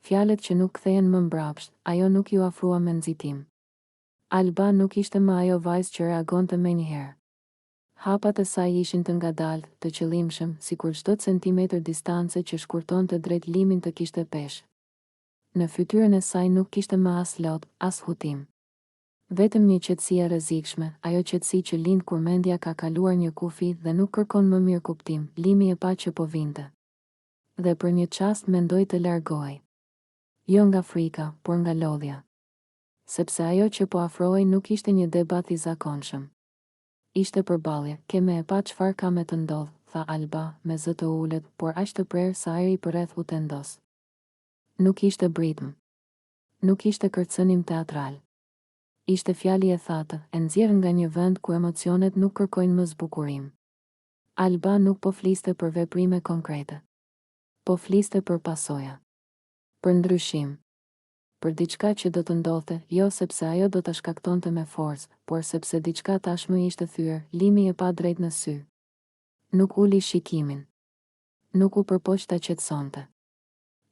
fjalët që nuk kthehen më mbrapsht, ajo nuk ju afrua me nxitim. Alba nuk ishte më ajo vajzë që reagonte menjëherë. Hapat e saj ishin të ngadaltë, të qëllimshëm, sikur çdo centimetër distance që shkurtonte drejt limin të kishte peshë. Në fytyrën e saj nuk kishte më as lot, as hutim. Vetëm një qetësi e rrezikshme, ajo qetësi që lind kur mendja ka kaluar një kufi dhe nuk kërkon më mirë kuptim, limi e pa që po vinte. Dhe për një çast mendoi të largohej. Jo nga frika, por nga lodhja. Sepse ajo që po afrohej nuk ishte një debat i zakonshëm. Ishte përballje, ke me e pa çfarë ka me të ndodh, tha Alba, me zë të ulët, por aq të prerë sa ajri përreth u tendos. Nuk ishte britm. Nuk ishte kërcënim teatral. Ishte fjali e thatë, e nxjerrë nga një vend ku emocionet nuk kërkojnë më zbukurim. Alba nuk po fliste për veprime konkrete. Po fliste për pasoja. Për ndryshim. Për diçka që do të ndodhte, jo sepse ajo do ta shkaktonte me forcë, por sepse diçka tashmë ishte thyer, limi e pa drejt në sy. Nuk uli shikimin. Nuk u përpoq ta qetësonte.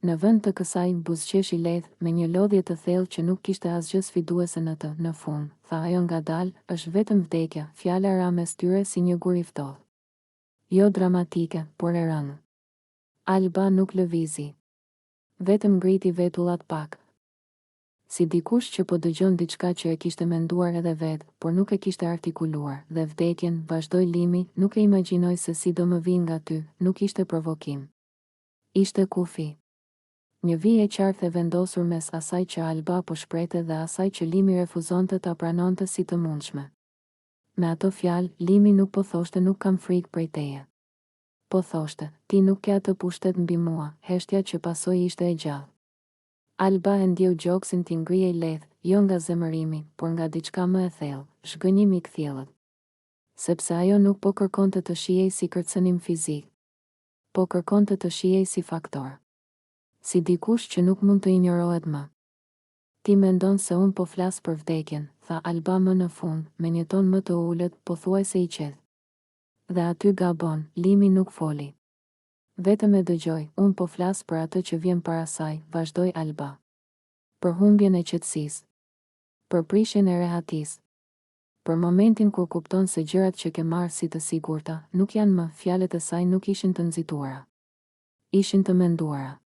Në vend të kësaj buzëqeshi lehtë, me një lodhje të thellë që nuk kishte asgjë sfiduese në të, në fund, tha ajo ngadalë, është vetëm vdekja, fjala ra mes tyre si një gur i ftohtë. Jo dramatike, por e rënë. Alba nuk lëvizi. Vetëm ngriti vetullat pak. Si dikush që po dëgjon diçka që e kishte menduar edhe vetë, por nuk e kishte artikuluar, dhe vdekjen, vazhdoi limi, nuk e imagjinoj se si do më vinë nga ty, nuk ishte provokim. Ishte kufi. Një vijë e qartë e vendosur mes asaj që Alba po shprehte dhe asaj që limi refuzonte ta pranonte si të mundshme. Me ato fjalë, limi nuk po thoshte nuk kam frikë prej teje. Po thoshte, ti nuk ke atë pushtet mbi mua, heshtja që pasoi ishte e gjallë. Alba e ndjeu gjoksin t'i ngrihej lehtë, jo nga zemërimi, por nga diçka më e thellë, zhgënjimi i kthjellët. Sepse ajo nuk po kërkonte të shihej si kërcënim fizik, po kërkonte të shihej si faktor. Si dikush që nuk mund të injorohet më. Ti mendon se unë po flas për vdekjen, tha Alba më në fund, me një ton më të ulët, pothuajse i qetë. Dhe aty gabon, limi nuk foli. Vetëm e dëgjoj, unë po flas për atë që vjen para saj, vazhdoi Alba. Për humbjen e qetësisë. Për prishjen e rehatisë. Për momentin kur kupton se gjërat që ke marrë si të sigurta, nuk janë më, fjalët e saj nuk ishin të nxituara. Ishin të menduara.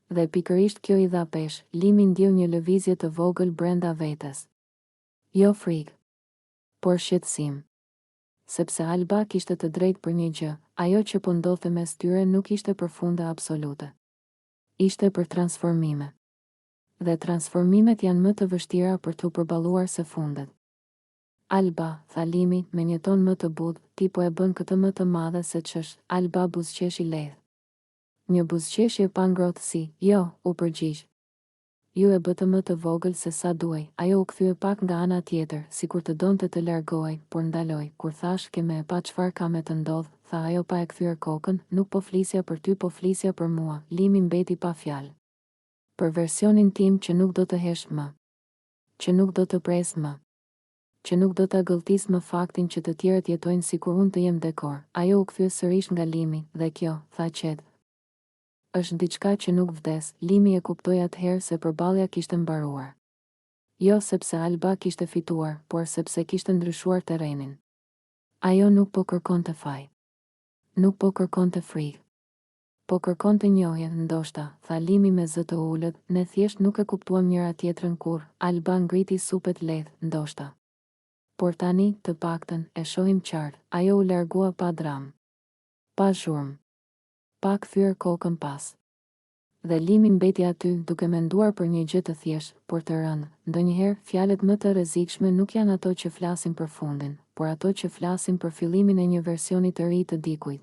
Dhe pikërisht kjo i dha pesh, limi ndjeu një lëvizje të vogël brenda vetes. Jo frikë, por shqetësim. Sepse Alba kishte të drejtë për një gjë, ajo që po ndodhte mes tyre nuk ishte për funde absolute. Ishte për transformime. Dhe transformimet janë më të vështira për t'u përballuar se fundet. Alba, tha limi, me një ton më të butë, ti po e bën këtë më të madhe se ç'është. Alba buzëqeshi lehtë. Një buzëqeshje pa ngrohtësi, jo, u përgjigj. Ju e bëtë më të vogël se sa duaj, ajo u kthye pak nga ana tjetër, sikur të donte të largohej, por ndaloi, kur thash ke me e pa çfarë ka me të ndodh, tha ajo pa e kthyer kokën, nuk po flisja për ty, po flisja për mua, limi mbeti pa fjalë. Për versionin tim që nuk do të hesh më. Që nuk do të pres më. Që nuk do të gëlltis më faktin që të tjerët jetojnë sikur unë të jem dekor, ajo u kthye sërish nga limi, dhe kjo, tha qetë. Është diçka që nuk vdes, limi e kuptoi atëherë se përballja kishte mbaruar. Jo sepse Alba kishte fituar, por sepse kishte ndryshuar terrenin. Ajo nuk po kërkonte faj. Nuk po kërkonte frikë. Po kërkonte njohje, ndoshta, tha limi me zë të ulët, ne thjesht nuk e kuptuam njëra tjetrën kur, Alba ngriti supet lehtë, ndoshta. Por tani, të paktën, e shohim qartë, ajo u largua pa dram. Pa zhurmë. Pa kthyer kokën pas. Dhe limi mbeti aty duke menduar për një gjë të thjeshtë, por të rëndë. Ndonjëherë fjalët më të rrezikshme nuk janë ato që flasin për fundin, por ato që flasin për fillimin e një versioni të ri të dikujt.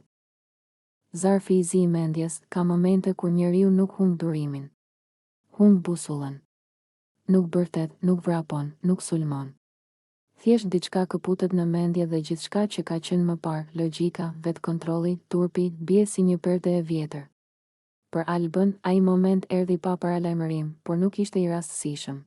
Zarfi i zi i mendjes, ka momente kur njeriu nuk humb durimin. Humb busullën. Nuk bërtet, nuk vrapon, nuk sulmon. Thjesht diçka këputet në mendje dhe gjithçka që ka qenë më parë, logjika, vetkontrolli, turpi, bie si një perde e vjetër. Për Albën, ai moment erdhi pa paralajmërim, por nuk ishte i rastësishëm.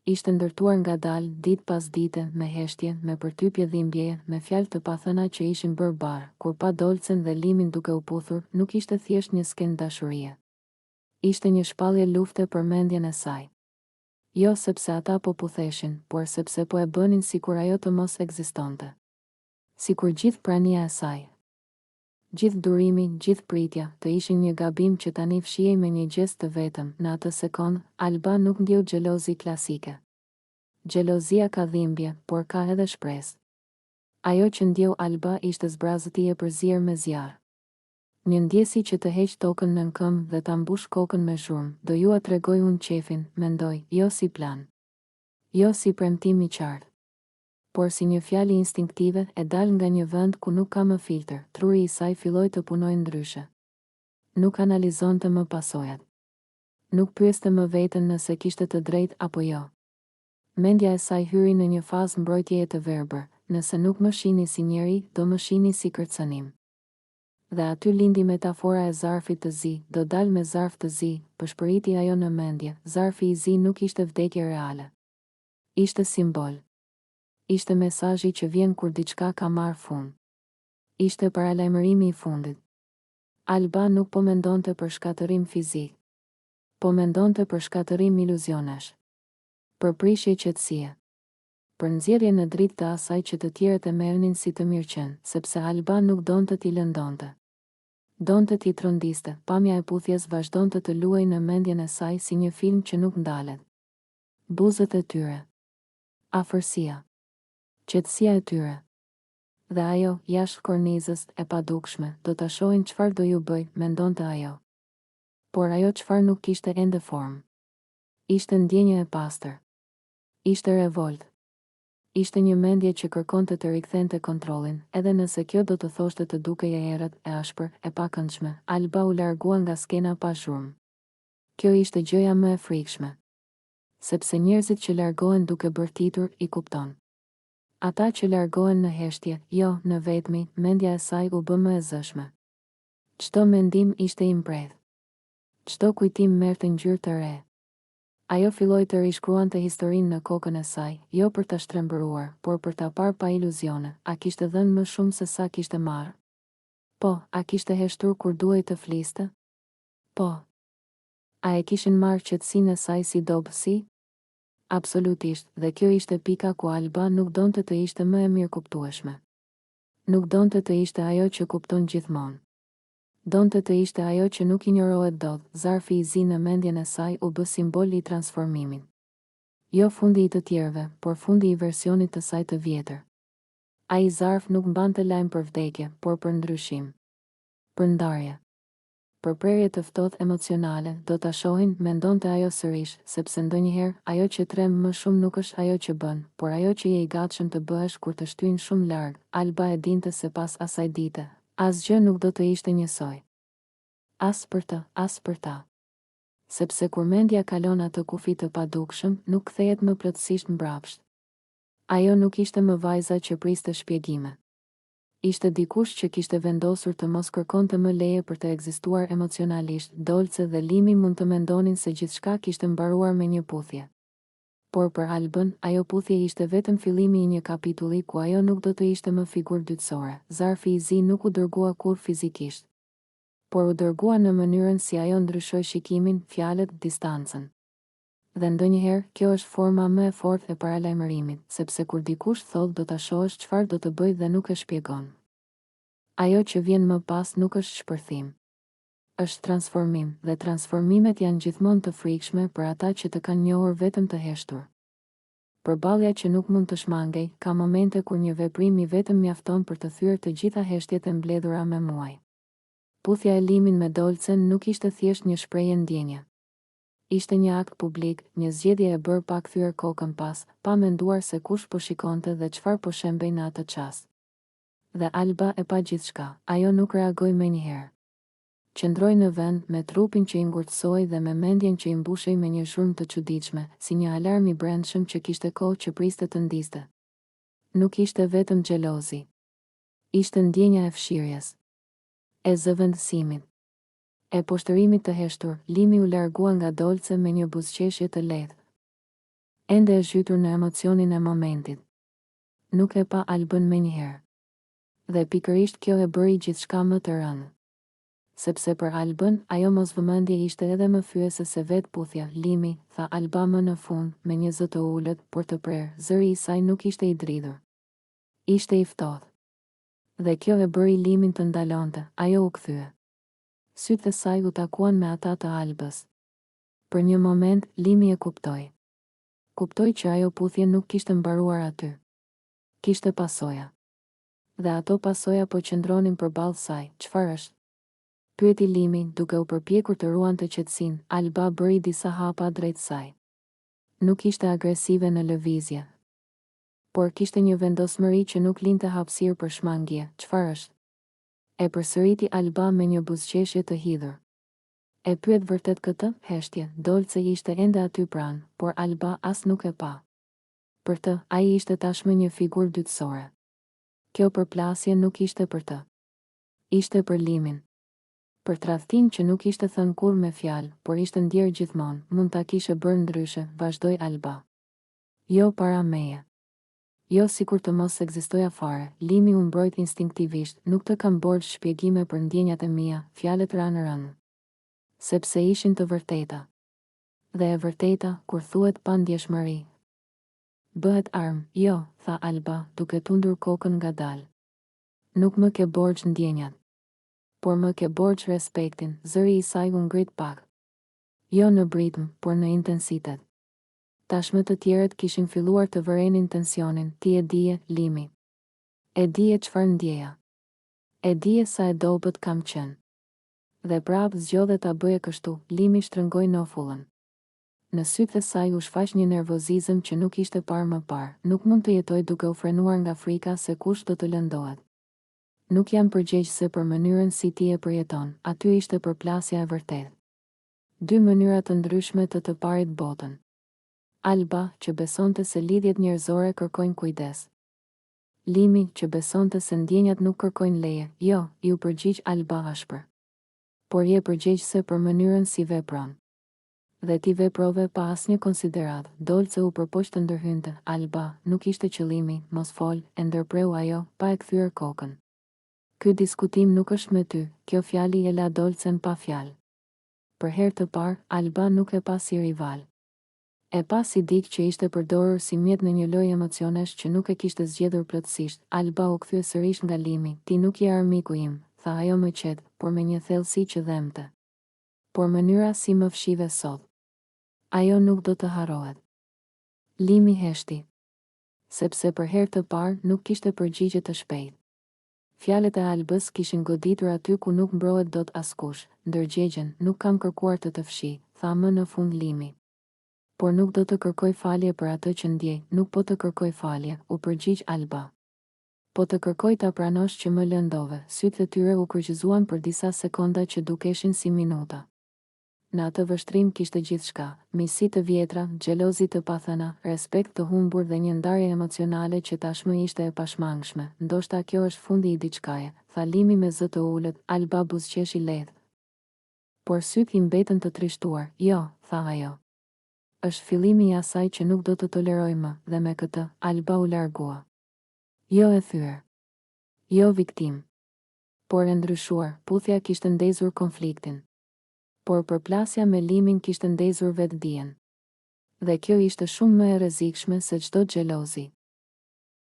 Ishte ndërtuar ngadalë, ditë pas dite, me heshtje, me përtypje dhimbjeje, me fjalë të pathëna që ishin bërë barë, kur pa dolcen dhe limin duke u puthur, nuk ishte thjesht një skenë dashurie. Ishte një shpallje lufte për mendjen e saj. Jo sepse ata po putheshin, por sepse po e bënin sikur ajo të mos ekzistonte. Sikur gjithë prania e saj, gjithë durimi, gjithë pritja, të ishin një gabim që tani fshihej me një gjest të vetëm. Në atë sekond, Alba nuk ndjeu xhelozi klasike. Xhelozia ka dhimbje, por ka edhe shpresë. Ajo që ndjeu Alba ishte zbrazëtie e përzier me zjarr. Një ndjesi që të heq tokën nën këmbë dhe ta mbush kokën me zhurmë. Do jua tregoj unë qefin, mendoj, jo si plan, jo si premtim i qartë, por si një fjalë instinktive e dal nga një vend ku nuk ka më filtër. Truri i saj filloi të punojë ndryshe. Nuk analizonte më pasojat. Nuk pyeste më veten nëse kishte të drejtë apo jo. Mendja e saj hyri në një fazë mbrojtjeje të verbër. Nëse nuk më shihni si njeri, do më shihni si kërcënim. Dhe aty lindi metafora e zarfit të zi. Do dal me zarf të zi, përshpëriti ajo në mendje. Zarfi i zi nuk ishte vdekje reale. Ishte simbol. Ishte mesazhi që vjen kur diçka ka marrë fund. Ishte paralajmërimi i fundit. Alba nuk po mendonte për shkatërim fizik, po mendonte për shkatërim iluzionesh, për prishje qetësie, për nxjerrje në dritë të asaj që të tjerët e merrnin si të mirëqen, sepse Alba nuk donte t'i lëndonte. Donte t'i trondiste. Pamja e puthjes vazhdonte të luajë në mendjen e saj si një film që nuk ndalet. Buzët e tyre, afërsia, qetësia e tyre. Dhe ajo, jashtë kornizës e padukshme, do ta shohin çfarë do ju bëj, mendonte ajo. Por ajo çfarë nuk kishte ende formë. Ishte ndjenjë e pastër. Ishte revolt. Ishte një mendje që kërkonte të rikthente kontrollin, edhe nëse kjo do të thoshte të dukej e errët, e ashpër, e pakëndshme. Alba u largua nga skena pa zhurmë. Kjo ishte gjëja më e frikshme. Sepse njerëzit që largohen duke bërtitur i kupton. Ata që largohen në heshtje, jo në vetmi, mendja e saj u bë më e zëshme. Çdo mendim ishte i mbredh. Çdo kujtim merrte ngjyrë të re. Ajo filloi të rishkruante historinë në kokën e saj, jo për ta shtrembëruar, por për ta parë pa iluzione. A kishte dhënë më shumë se sa kishte marrë? Po, a kishte heshtur kur duhej të fliste? Po. A e kishin marrë qetësinë e saj si dobësi? Absolutisht, dhe kjo ishte pika ku Alba nuk donte të ishte më e mirëkuptueshme. Nuk donte të ishte ajo që kupton gjithmonë. Donte të ishte ajo që nuk injorohet dot. Zarfi i zi në mendjen e saj u bë simbol i transformimit. Jo fundi i të tjerëve, por fundi i versionit të saj të vjetër. Ai zarf nuk mbante lajm për vdekje, por për ndryshim, për ndarje, për prerje të ftohtë emocionale. Do ta shohin, mendonte ajo sërish, sepse ndonjëherë ajo që tremb më shumë nuk është ajo që bën, por ajo që je i gatshëm të bëhesh kur të shtyjnë shumë larg. Alba e dinte se pas asaj dite, asgjë nuk do të ishte njësoj. As për të, as për ta. Sepse kur mendja kalon atë kufi të padukshëm, nuk kthehet më plotësisht mbrapsht. Ajo nuk ishte më vajza që priste shpjegime. Ishte dikush që kishte vendosur të mos kërkonte më leje për të ekzistuar emocionalisht. Dolce dhe Limi mund të mendonin se gjithçka kishte mbaruar me një puthje. Por për Albën, ajo puthje ishte vetëm fillimi i një kapitulli ku ajo nuk do të ishte më figurë dytësore. Zarfi i zi nuk u dërgua kur fizikisht, por u dërgua në mënyrën si ajo ndryshoi shikimin, fjalët, distancën. Dhe ndonjëherë, kjo është forma më e fortë e paralajmërimit, sepse kur dikush thotë do ta shohësh çfarë do të bëj dhe nuk e shpjegon. Ajo që vjen më pas nuk është shpërthim. Është transformim, dhe transformimet janë gjithmonë të frikshme për ata që të kanë njohur vetëm të heshtur. Përballja që nuk mund të shmangej, ka momente kur një veprim i vetëm mjafton për të thyer të gjitha heshtjet e mbledhura me muaj. Puthja e Limin me Dolcen nuk ishte thjesht një shprehje ndjenje. Ishte një akt publik, një zgjedhje e bërë pa kthyer kokën pas, pa menduar se kush po shikonte dhe çfarë po shembej në atë çast. Dhe Alba e pa gjithçka. Ajo nuk reagoi menjëherë. Qëndroi në vend me trupin që i ngurtësoi dhe me mendjen që i mbushej me një zhurmë të çuditshme, si një alarm i brendshëm që kishte kohë që priste të ndiste. Nuk ishte vetëm xhelozi. Ishte ndjenja e fshirjes, e zëvendësimit, e poshtërimit të heshtur. Limi u largua nga Dolce me një buzëqeshje të lehtë, ende e zhytur në emocionin e momentit. Nuk e pa Albën menjëherë. Dhe pikërisht kjo e bëri gjithçka më të rëndë. sepse për Albën, ajo mosvëmendje ishte edhe më fyese se vetë puthja. Limi, tha Alba më në fund, me një zë të ulët, por të prerë, zëri i saj nuk ishte i dridhur. Ishte i ftohtë. Dhe kjo e bëri Limin të ndalonte, ajo u kthye. Sytë e saj u takuan me ata të Albës. Për një moment, Limi e kuptoi. Kuptoi që ajo puthje nuk kishte mbaruar aty. Kishte pasoja. Dhe ato pasoja po qëndronin përballë saj. Çfarë është? Pyeti Limi, duke u përpjekur të ruante qetësinë. Alba bëri disa hapa drejt saj. Nuk ishte agresive në lëvizje, por kishte një vendosmëri që nuk linte hapësirë për shmangje. Çfarë është? E përsëriti Alba me një buzëqeshje të hidhur. E pyet vërtet këtë? Heshtje, Dolce ishte ende aty pranë, por Alba as nuk e pa. Për të, ai ishte tashmë një figurë dytësore. Kjo përplasje nuk ishte për të. Ishte për Limin. Për tradhtim që nuk ishte thënë kur me fjalë, por ishte ndjerë gjithmonë, mund ta kishe bërë ndryshe, vazhdoi Alba. Jo para meje. Jo sikur të mos ekzistoja fare. Limi u mbrojt instinktivisht, nuk të kam borxh shpjegime për ndjenjat e mia, fjalët ranë rënë. Sepse ishin të vërteta. Dhe e vërteta, kur thuhet pa ndjeshmëri, bëhet armë. Jo, tha Alba, duke tundur kokën ngadalë. Nuk më ke borxh ndjenjat, por më ke borxh respektin. Zëri i saj u ngrit pak. Jo në ritëm, por në intensitet. Tashmë të tjerët kishin filluar të vërenin tensionin. Ti e dije, Limi. E dije çfarë ndjeja. E dije sa e dobët kam qenë. Dhe prapë zgjodhe ta bëje kështu. Limi shtrëngoi nofullën. Në sytë e saj u shfaq një nervozizëm që nuk ishte parë më parë. Nuk mund të jetoj duke u frenuar nga frika se kush do të lëndohet. Nuk jam përgjegjëse për mënyrën si ti e përjeton. Aty ishte përplasja e vërtetë. Dy mënyra të ndryshme të parit botën. Alba, që besonte se lidhjet njerëzore kërkojnë kujdes. Limi, që besonte se ndjenjat nuk kërkojnë leje. Jo, ju përgjigj Alba ashpër. Por je përgjegjëse për mënyrën si vepron. Dhe ti veprove pa asnjë konsiderat. Dolce u përpoq të ndërhynte. Alba, nuk ishte qëllimi, mos fol, e ndërpreu ajo, pa e kthyer kokën. Ky diskutim nuk është me ty, kjo fjali e la Dolcen pa fjalë. Për herë të parë, Alba nuk e pa si rival. E pa si dikë që ishte përdorur si mjet në një lojë emocionesh që nuk e kishte zgjedhur plotësisht. Alba u kthye sërish nga Limi. Ti nuk je armiku im, tha ajo më qetë, por me një thellësi që dhemte. Por mënyra si më fshive sot, ajo nuk do të harrohet. Limi heshti. Sepse për herë të parë nuk kishte përgjigje të shpejtë. Fjalët e Albës kishin goditur aty ku nuk mbrohet dot askush. Ndërgjegjen, nuk kam kërkuar të fshi, tha më në fund Limi. Por nuk do të kërkoj falje për atë që ndjej, nuk po të kërkoj falje, u përgjigj Alba. Po të kërkoj ta pranosh që më lëndove. Sytë e tyre u kryqëzuan për disa sekonda që dukeshin si minuta. Në atë vështrim kishte gjithçka, miqësi të vjetra, xhelozi të pathëna, respekt të humbur dhe një ndarje emocionale që tashmë ishte e pashmangshme. Ndoshta kjo është fundi i diçkaje, tha Limi me zë të ulët. Alba buzëqeshi lehtë. Por sytë i mbetën të trishtuar. Jo, tha ajo. Është fillimi i asaj që nuk do të toleroj më, dhe me këtë, Alba u largua. Jo e thyer. Jo viktim. Por e ndryshuar, puthja kishte ndezur konfliktin. Por përplasja me Limin kishte ndezur vetdijen. Dhe kjo ishte shumë më e rrezikshme se çdo xhelozi.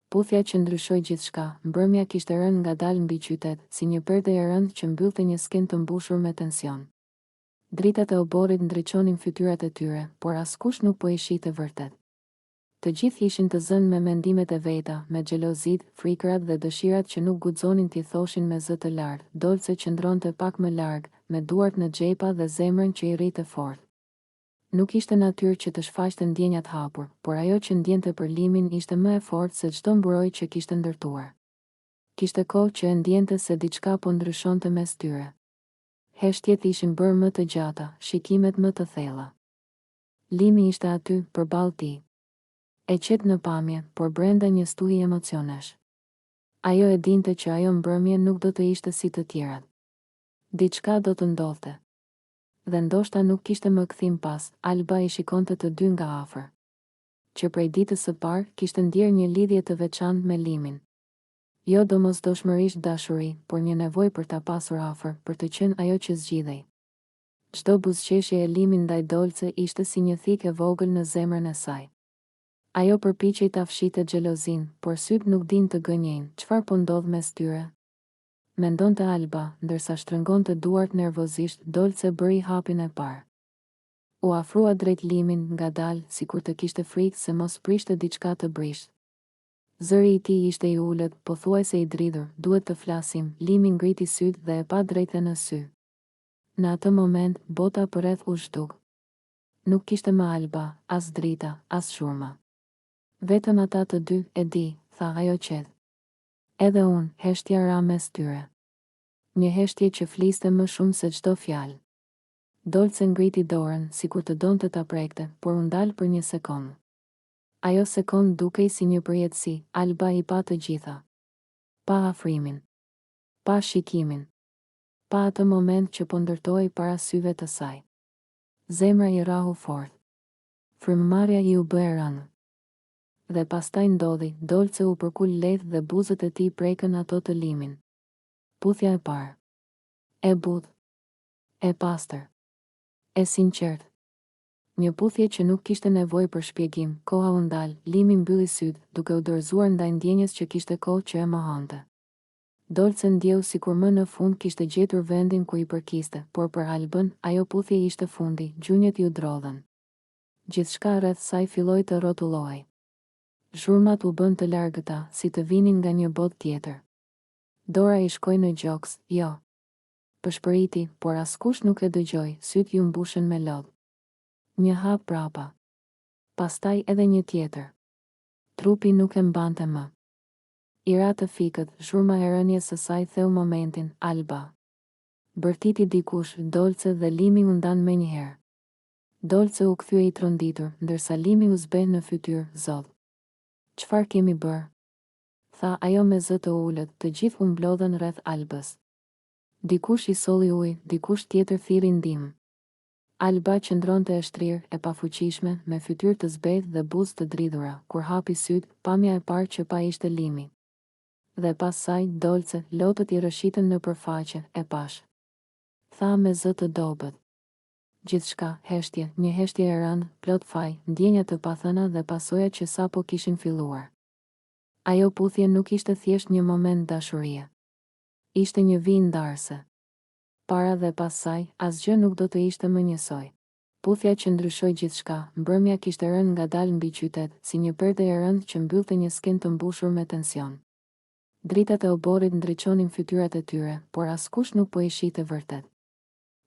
Puthja që ndryshoi gjithçka. Mbrëmja kishte rënë ngadalë mbi qytet, si një perde e rëndë që mbyllte një skenë të mbushur me tension. Dritat e oborrit ndriçonin fytyrat e tyre, por askush nuk po i shihte vërtet. Të gjithë ishin të zënë me mendimet e veta, me xhelozit, frikrat dhe dëshirat që nuk guxonin t'i thoshin me zë të lartë. Dolce qëndronte pak më larg, me duart në xhepa dhe zemrën që i rrite fort. Nuk ishte natyrë që të shfaqte ndjenjat hapur, por ajo që ndjente për Limin ishte më e fortë se çdo mburoj që kishte ndërtuar. Kishte kohë që e ndjente se diçka po ndryshonte mes tyre. Heshtjet ishin bërë më të gjata, shikimet më të thella. Limi ishte aty, përballë tij. E qetë në pamje, por brenda një stuhi emocionesh. Ajo e dinte që ajo mbrëmje nuk do të ishte si të tjerat. Diçka do të ndodhte. Dhe ndoshta nuk kishte më kthim pas. Alba i shikonte të dy nga afër. Që prej ditës së parë kishte ndjerë një lidhje të veçantë me Limin. Jo domosdoshmërisht dashuri, por një nevojë për ta pasur afër, për të qenë ajo që zgjidhej. Çdo buzëqeshje e Limin ndaj Dolce ishte si një thikë e vogël në zemrën e saj. Ajo përpiqej ta fshitë xhelozin, por syt nuk din të gënjejnë. Çfarë po ndodh mes tyre? Mendonte Alba, ndërsa shtrëngonte duart nervozisht. Dolce bëri hapin e parë. U afrua drejt Limin ngadalë, sikur të kishte frikë se mos prishte diçka të brisht. Zëri i tij ishte i ulët, pothuajse i dridhur. Duhet të flasim. Limi ngriti syt dhe e pa drejtë në sy. Në atë moment, bota përreth u zhduk. Nuk kishte më Alba, as drita, as shurma. Vetëm ata të dy, e di, tha ajo qetë. Edhe unë, heshtja ra mes tyre. Një heshtje që fliste më shumë se çdo fjalë. Dolce ngriti dorën, sikur të donte ta prekte, por u ndal për një sekond. Ajo sekond dukej si një përjetësi. Alba i pa të gjitha. Pa afrimin. Pa shikimin. Pa atë moment që po ndërtoi para syve të saj. Zemra i rahu fort. Frymëmarrja i u bë e rënë. Dhe pastaj ndodhi. Dolce u përkul lehtë dhe buzët e tij prekën ato të Limin. Puthja e parë. E butë. E pastër. E sinqert. Një puthje që nuk kishte nevojë për shpjegim. Koha u ndal. Limi mbylli syt, duke u dorëzuar ndaj ndjenjes që kishte kohë që e mohonte. Dolce ndjeu sikur më në fund kishte gjetur vendin ku i përkiste, por për Albën, ajo puthje ishte fundi. Gjunjët ju drodhen. Gjithçka rreth saj filloi të rrotullohej. Zhurmat u bën të largëta, si të vinin nga një botë tjetër. Dora i shkoi në gjoks, jo. Pëshpëriti, por askush nuk e dëgjoi. Syt ju mbushën me lodh. Një hap prapa. Pastaj edhe një tjetër. Trupi nuk e mbante më. I ra të fikët, zhurma e rënies së saj theu momentin. Alba. Bërtiti dikush. Dolce dhe Limi u ndan menjëherë. Dolce u kthye i tronditur, ndërsa Limi u zbeh në fytyrë. Zot. Çfarë kemi bërë? Tha ajo me zë të ulët. Të gjithë u mblodhen rreth Albës. Dikush i solli ujë, dikush tjetër thirrri ndihmë. Alba qëndronte e shtrirë, e pafuqishme, me fytyrë të zbehtë dhe buzë të dridhura. Kur hapi syt, pamja e parë që pa ishte Limi. Dhe pas saj, Dolce, lotët i rëshitën në përfaqe, e pash. Tha me zë të dobët. Gjithçka, heshtje, një heshtje e rëndë, plot faj, ndjenja të pathëna dhe pasojat që sapo kishin filluar. Ajo puthje nuk ishte thjesht një moment dashurie. Ishte një vijë ndarëse. Para dhe pas saj, asgjë nuk do të ishte më njësoj. Puthja që ndryshoi gjithçka. Mbrëmja kishte rënë ngadalë mbi qytet, si një perde e rëndë që mbyllte një skenë të mbushur me tension. Dritat e oborrit ndriçonin fytyrat e tyre, por askush nuk po i shihte vërtet.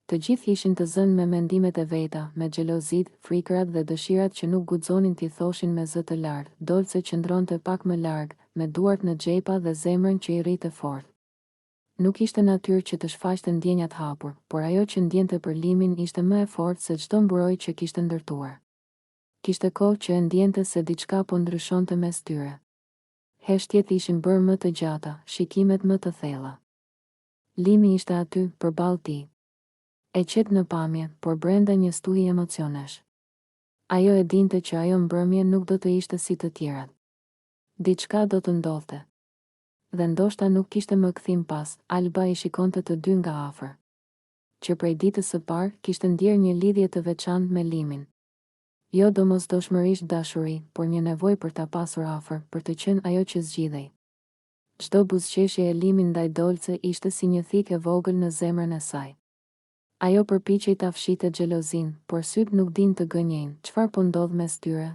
Të gjithë ishin të zënë me mendimet e veta, me xhelozit, frikërat dhe dëshirat që nuk guxonin t'i thoshin me zë të lartë. Dolce qëndronte pak më larg, me duart në xhepa dhe zemrën që i rrite fort. Nuk ishte natyrë që të shfaqte ndjenjat hapur, por ajo që ndjente për Limin ishte më e fortë se çdo mbrojtje që kishte ndërtuar. Kishte kohë që e ndjente se diçka po ndryshonte mes tyre. Heshtjet ishin bërë më të gjata, shikimet më të thella. Limi ishte aty, përballë tij. E qetë në pamje, por brenda një stuhi emocionesh. Ajo e dinte që ajo mbrëmje nuk do të ishte si të tjerat. Diçka do të ndodhte. Dhe ndoshta nuk kishte më kthim pas. Alba i shikonte të dy nga afër. Që prej ditës së parë kishte ndjerë një lidhje të veçantë me Limin. Jo domosdoshmërisht dashuri, por një nevojë për ta pasur afër, për të qenë ajo që zgjidhej. Çdo buzëqeshje e Limin ndaj Dolce ishte si një thikë e vogël në zemrën e saj. Ajo përpiqej ta fshitë xhelozin, por syt nuk din të gënjejnë. Çfarë po ndodh mes tyre?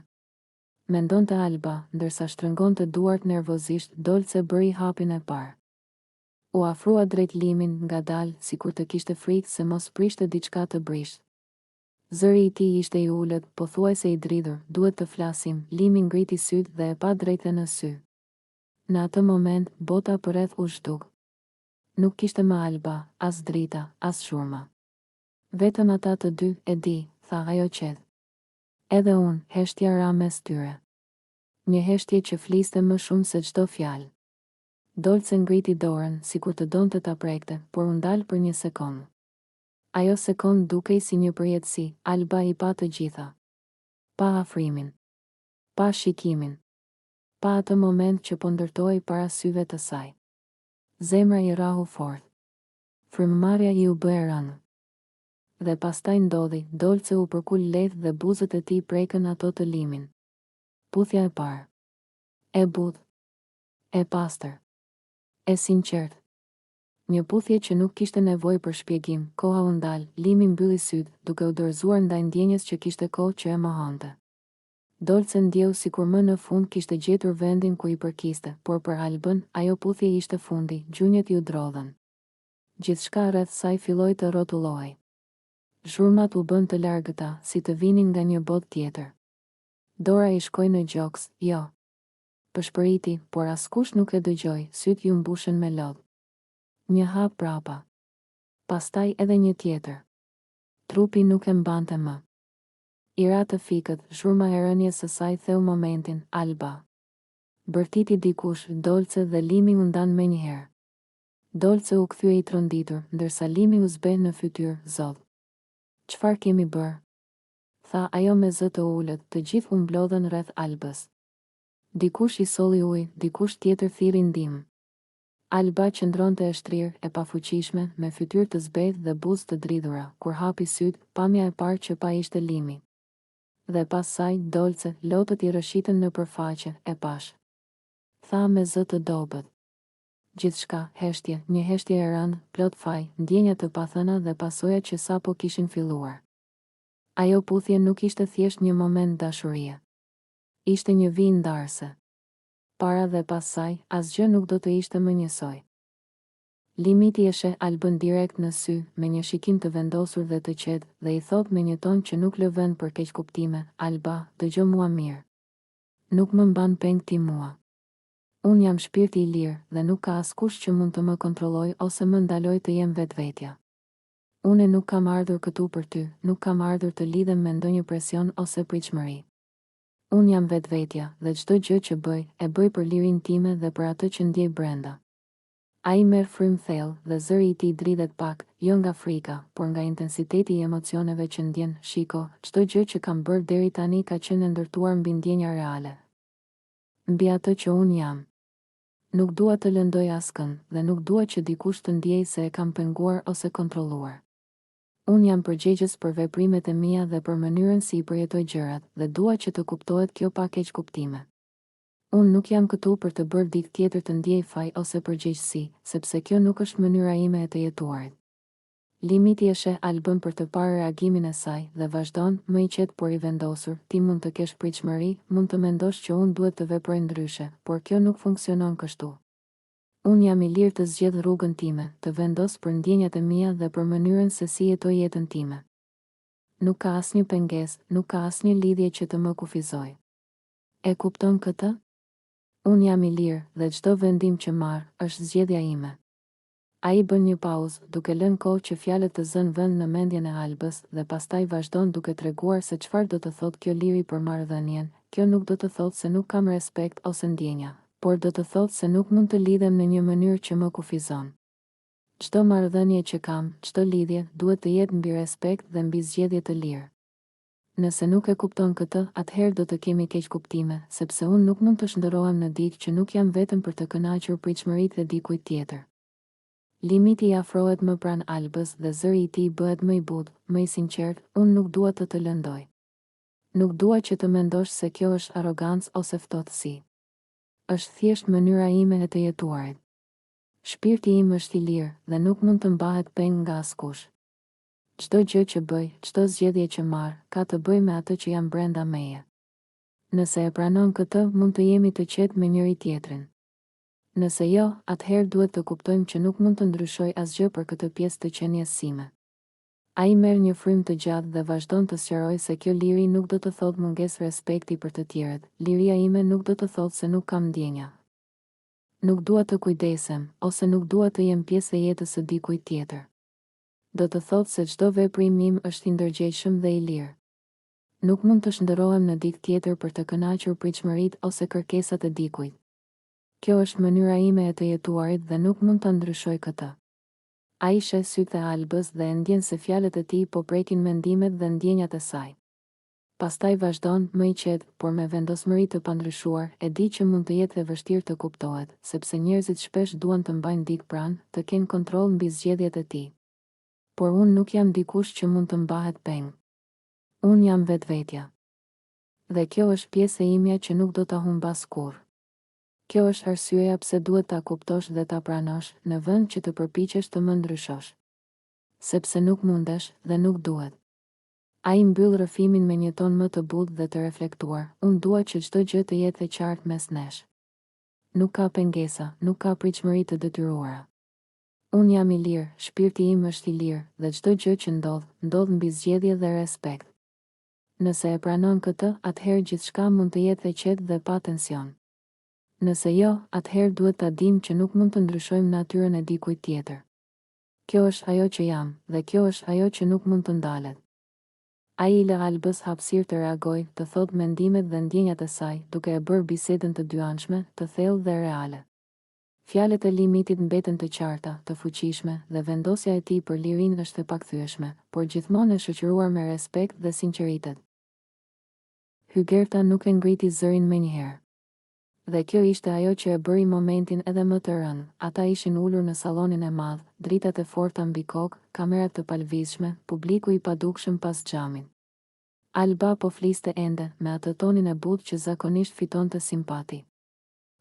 Mendonte Alba, ndërsa shtrëngonte duart nervozisht. Dolce bëri hapin e parë. U afrua drejt Limin ngadalë, sikur të kishte frikë se mos prishte diçka të brisht. Zëri i tij ishte i ulët, pothuajse i dridhur. Duhet të flasim. Limi ngriti syt dhe e pa drejtë në sy. Në atë moment, bota përreth u zhduk. Nuk kishte më Alba, as drita, as shurma. Vetëm ata të dy, e di, tha ajo qetë. Edhe unë, heshtja ra mes tyre. Një heshtje që fliste më shumë se çdo fjalë. Dolce ngriti dorën, sikur të donte ta prekte, por u ndal për një sekond. Ajo sekond dukej si një përjetësi. Alba i pa të gjitha. Pa afrimin. Pa shikimin. pa atë moment që po ndërtoi para syve të saj. Zemra i rahu fort. Frymëmarrja i u bë e rënë. Dhe pastaj ndodhi, Dolce u përkul lehtë dhe buzët e tij prekën ato të limin. Puthja e parë. E butë. E pastër. E sinqert. Një puthje që nuk kishte nevojë për shpjegim, koha u ndal, limi mbylli syt, duke u dorëzuar ndaj ndjenjes që kishte kohë që e mohonte. Dolce ndjeu sikur më në fund kishte gjetur vendin ku i përkiste, por për Albën, ajo puthje ishte fundi, gjunjët ju drodhen. Gjithçka rreth saj filloi të rrotullohej. Zhurmat u bën të largëta, si të vinin nga një botë tjetër. Dora i shkoi në gjoks, jo. Pëshpëriti, por askush nuk e dëgjoi, syt ju mbushën me lodh. Një hap prapa. Pastaj edhe një tjetër. Trupi nuk e mbante më. I ra të fikët, zhurma e rënjes së saj theu momentin, Alba. Bërtiti dikush, Dolce dhe limi u ndan menjëherë. Dolce u kthye i tronditur, ndërsa limi u zbe në fytyrë, zot. Çfarë kemi bërë? Tha ajo me zë të ulët, të gjithë u mblodhen rreth Albës. Dikush i solli ujë, dikush tjetër thirrri ndihmë. Alba qëndronte e shtrirë, e pafuqishme, me fytyrë të zbehtë dhe buzë të dridhura, kur hapi syt, pamja e parë që pa ishte limi. Dhe pas saj, Dolce, lotët i rëshitën në përfaqe, e pash. Tha me zë të dobët. Gjithçka, heshtje, një heshtje e rëndë, plot faj, ndjenja të pathëna dhe pasojat që sapo kishin filluar. Ajo puthje nuk ishte thjesht një moment dashurie. Ishte një vijë ndarëse. Para dhe pas saj, asgjë nuk do të ishte më njësoj. Limiti e sheh Albën direkt në sy, me një shikim të vendosur dhe të qetë, dhe i thot me një ton që nuk lë vend për keq kuptime, Alba, dëgjoj mua mirë. Nuk më mban peng ti mua. Unë jam shpirti i lirë, dhe nuk ka askush që mund të më kontrolloj ose më ndaloj të jem vetvetja. Unë nuk kam ardhur këtu për ty, nuk kam ardhur të lidhem me ndonjë presion ose pritshmëri. Unë jam vetvetja, dhe çdo gjë që bëj, e bëj për lirinë time dhe për atë që ndjej brenda. Ai merr frym thellë dhe zëri i tij dridhet pak, jo nga frika, por nga intensiteti i emocioneve që ndjen. Shiko, çdo gjë që kam bërë deri tani ka qenë ndërtuar mbi ndjenja reale. Mbi atë që unë jam. Nuk dua të lëndoj askënd dhe nuk dua që dikush të ndjej se e kam penguar ose kontrolluar. Unë jam përgjegjës për veprimet e mia dhe për mënyrën si i përjetoj gjërat, dhe dua që të kuptohet kjo pa keq kuptime. Unë nuk jam këtu për të bërë dikë tjetër të ndjej faj ose përgjegjësi, sepse kjo nuk është mënyra ime e të jetuarit. Limiti e sheh Albën për të parë reagimin e saj dhe vazhdon, më i qetë por i vendosur, ti mund të kesh pritshmëri, mund të mendosh që unë duhet të veproj ndryshe, por kjo nuk funksionon kështu. Unë jam i lirë të zgjedh rrugën time, të vendos për ndjenjat e mia dhe për mënyrën se si jetoj jetën time. Nuk ka asnjë pengesë, nuk ka asnjë lidhje që të më kufizoj. E kupton këtë? Unë jam i lirë dhe çdo vendim që marr është zgjedhja ime. Ai bën një pauzë, duke lënë kohë që fjalët të zënë vend në mendjen e Albës dhe pastaj vazhdon duke treguar se çfarë do të thotë kjo liri për marrëdhënien. Kjo nuk do të thotë se nuk kam respekt ose ndjenja, por do të thotë se nuk mund të lidhem në një mënyrë që më kufizon. Çdo marrëdhënie që kam, çdo lidhje, duhet të jetë mbi respekt dhe mbi zgjedhje të lirë. Nëse nuk e kupton këtë, atëherë do të kemi keq kuptime, sepse unë nuk mund të shndërrohem në dikë që nuk jam vetëm për të kënaqur pritshmëritë e dikujt tjetër. Limiti i afrohet më pranë Albës dhe zëri i tij bëhet më i butë, më i sinqert, unë nuk dua të lëndoj. Nuk dua që të mendosh se kjo është arrogancë ose ftohtësi. Është thjesht mënyra ime e të jetuarit. Shpirti im është i lirë dhe nuk mund të mbahet peng nga askush. Çdo gjë që bëj, çdo zgjedhje që marr, ka të bëjë me atë që jam brenda meje. Nëse e pranon këtë, mund të jemi të qetë me njëri tjetrin. Nëse jo, atëherë duhet të kuptojmë që nuk mund të ndryshoj asgjë për këtë pjesë të qenies sime. Ai merr një frym të gjatë dhe vazhdon të sqarojë se kjo liri nuk do të thotë mungesë respekti për të tjerët. Liria ime nuk do të thotë se nuk kam ndjenja. Nuk dua të kujdesem, ose nuk dua të jem pjesë e jetës së dikujt tjetër. Do të thotë se çdo veprim im është i ndërgjegjshëm dhe i lirë. Nuk mund të shndërrohem në dikë tjetër për të kënaqur pritshmëritë ose kërkesat e dikujt. Kjo është mënyra ime e të jetuarit dhe nuk mund të ndryshoj këtë. Ai sheh sytë e Albës dhe e ndjen se fjalët e tij po prekin mendimet dhe ndjenjat e saj. pastaj vazhdon më i qetë, por me vendosmëri të pandryshuar, e di që mund të jetë e vështirë të kuptohet, sepse njerëzit shpesh duan të mbajnë dikë pranë, të kenë kontroll mbi zgjedhjet e tij. Por unë nuk jam dikush që mund të mbahet peng. Unë jam vetvetja. Dhe kjo është pjesë e imja që nuk do ta humbas kurrë. Kjo është arsyeja pse duhet ta kuptosh dhe ta pranosh, në vend që të përpiqesh të më ndryshosh. Sepse nuk mundesh dhe nuk duhet. Ai mbyll rrëfimin me një ton më të butë dhe të reflektuar. Unë dua që çdo gjë të jetë e qartë mes nesh. Nuk ka pengesa, nuk ka pritshmëri të detyruara. Unë jam i lirë, shpirti im është i lirë, dhe çdo gjë që ndodh mbi zgjedhje dhe respekt. Nëse e pranon këtë, atëherë gjithçka mund të jetë e qetë dhe pa tension. Nëse jo, atëherë duhet ta dimë që nuk mund të ndryshojmë natyrën e dikujt tjetër. Kjo është ajo që jam, dhe kjo është ajo që nuk mund të ndalet. Ai i lë Albës hapësirë të reagojë, të thotë mendimet dhe ndjenjat e saj, duke e bërë bisedën të dyanshme, të thellë dhe reale. Fjalët e Limitit mbeten të qarta, të fuqishme, dhe vendosja e tij për lirinë është e pakthyeshme, por gjithmonë e shoqëruar me respekt dhe sinqeritet. Hygerta nuk e ngriti zërin menjëherë. Dhe kjo ishte ajo që e bëri momentin edhe më të rënd. Ata ishin ulur në sallonin e madh, dritat e forta mbi kokë, kamerat të palvizshme, publiku i padukshëm pas xhamit. Alba po fliste ende, me atë tonin e butë që zakonisht fitonte simpati.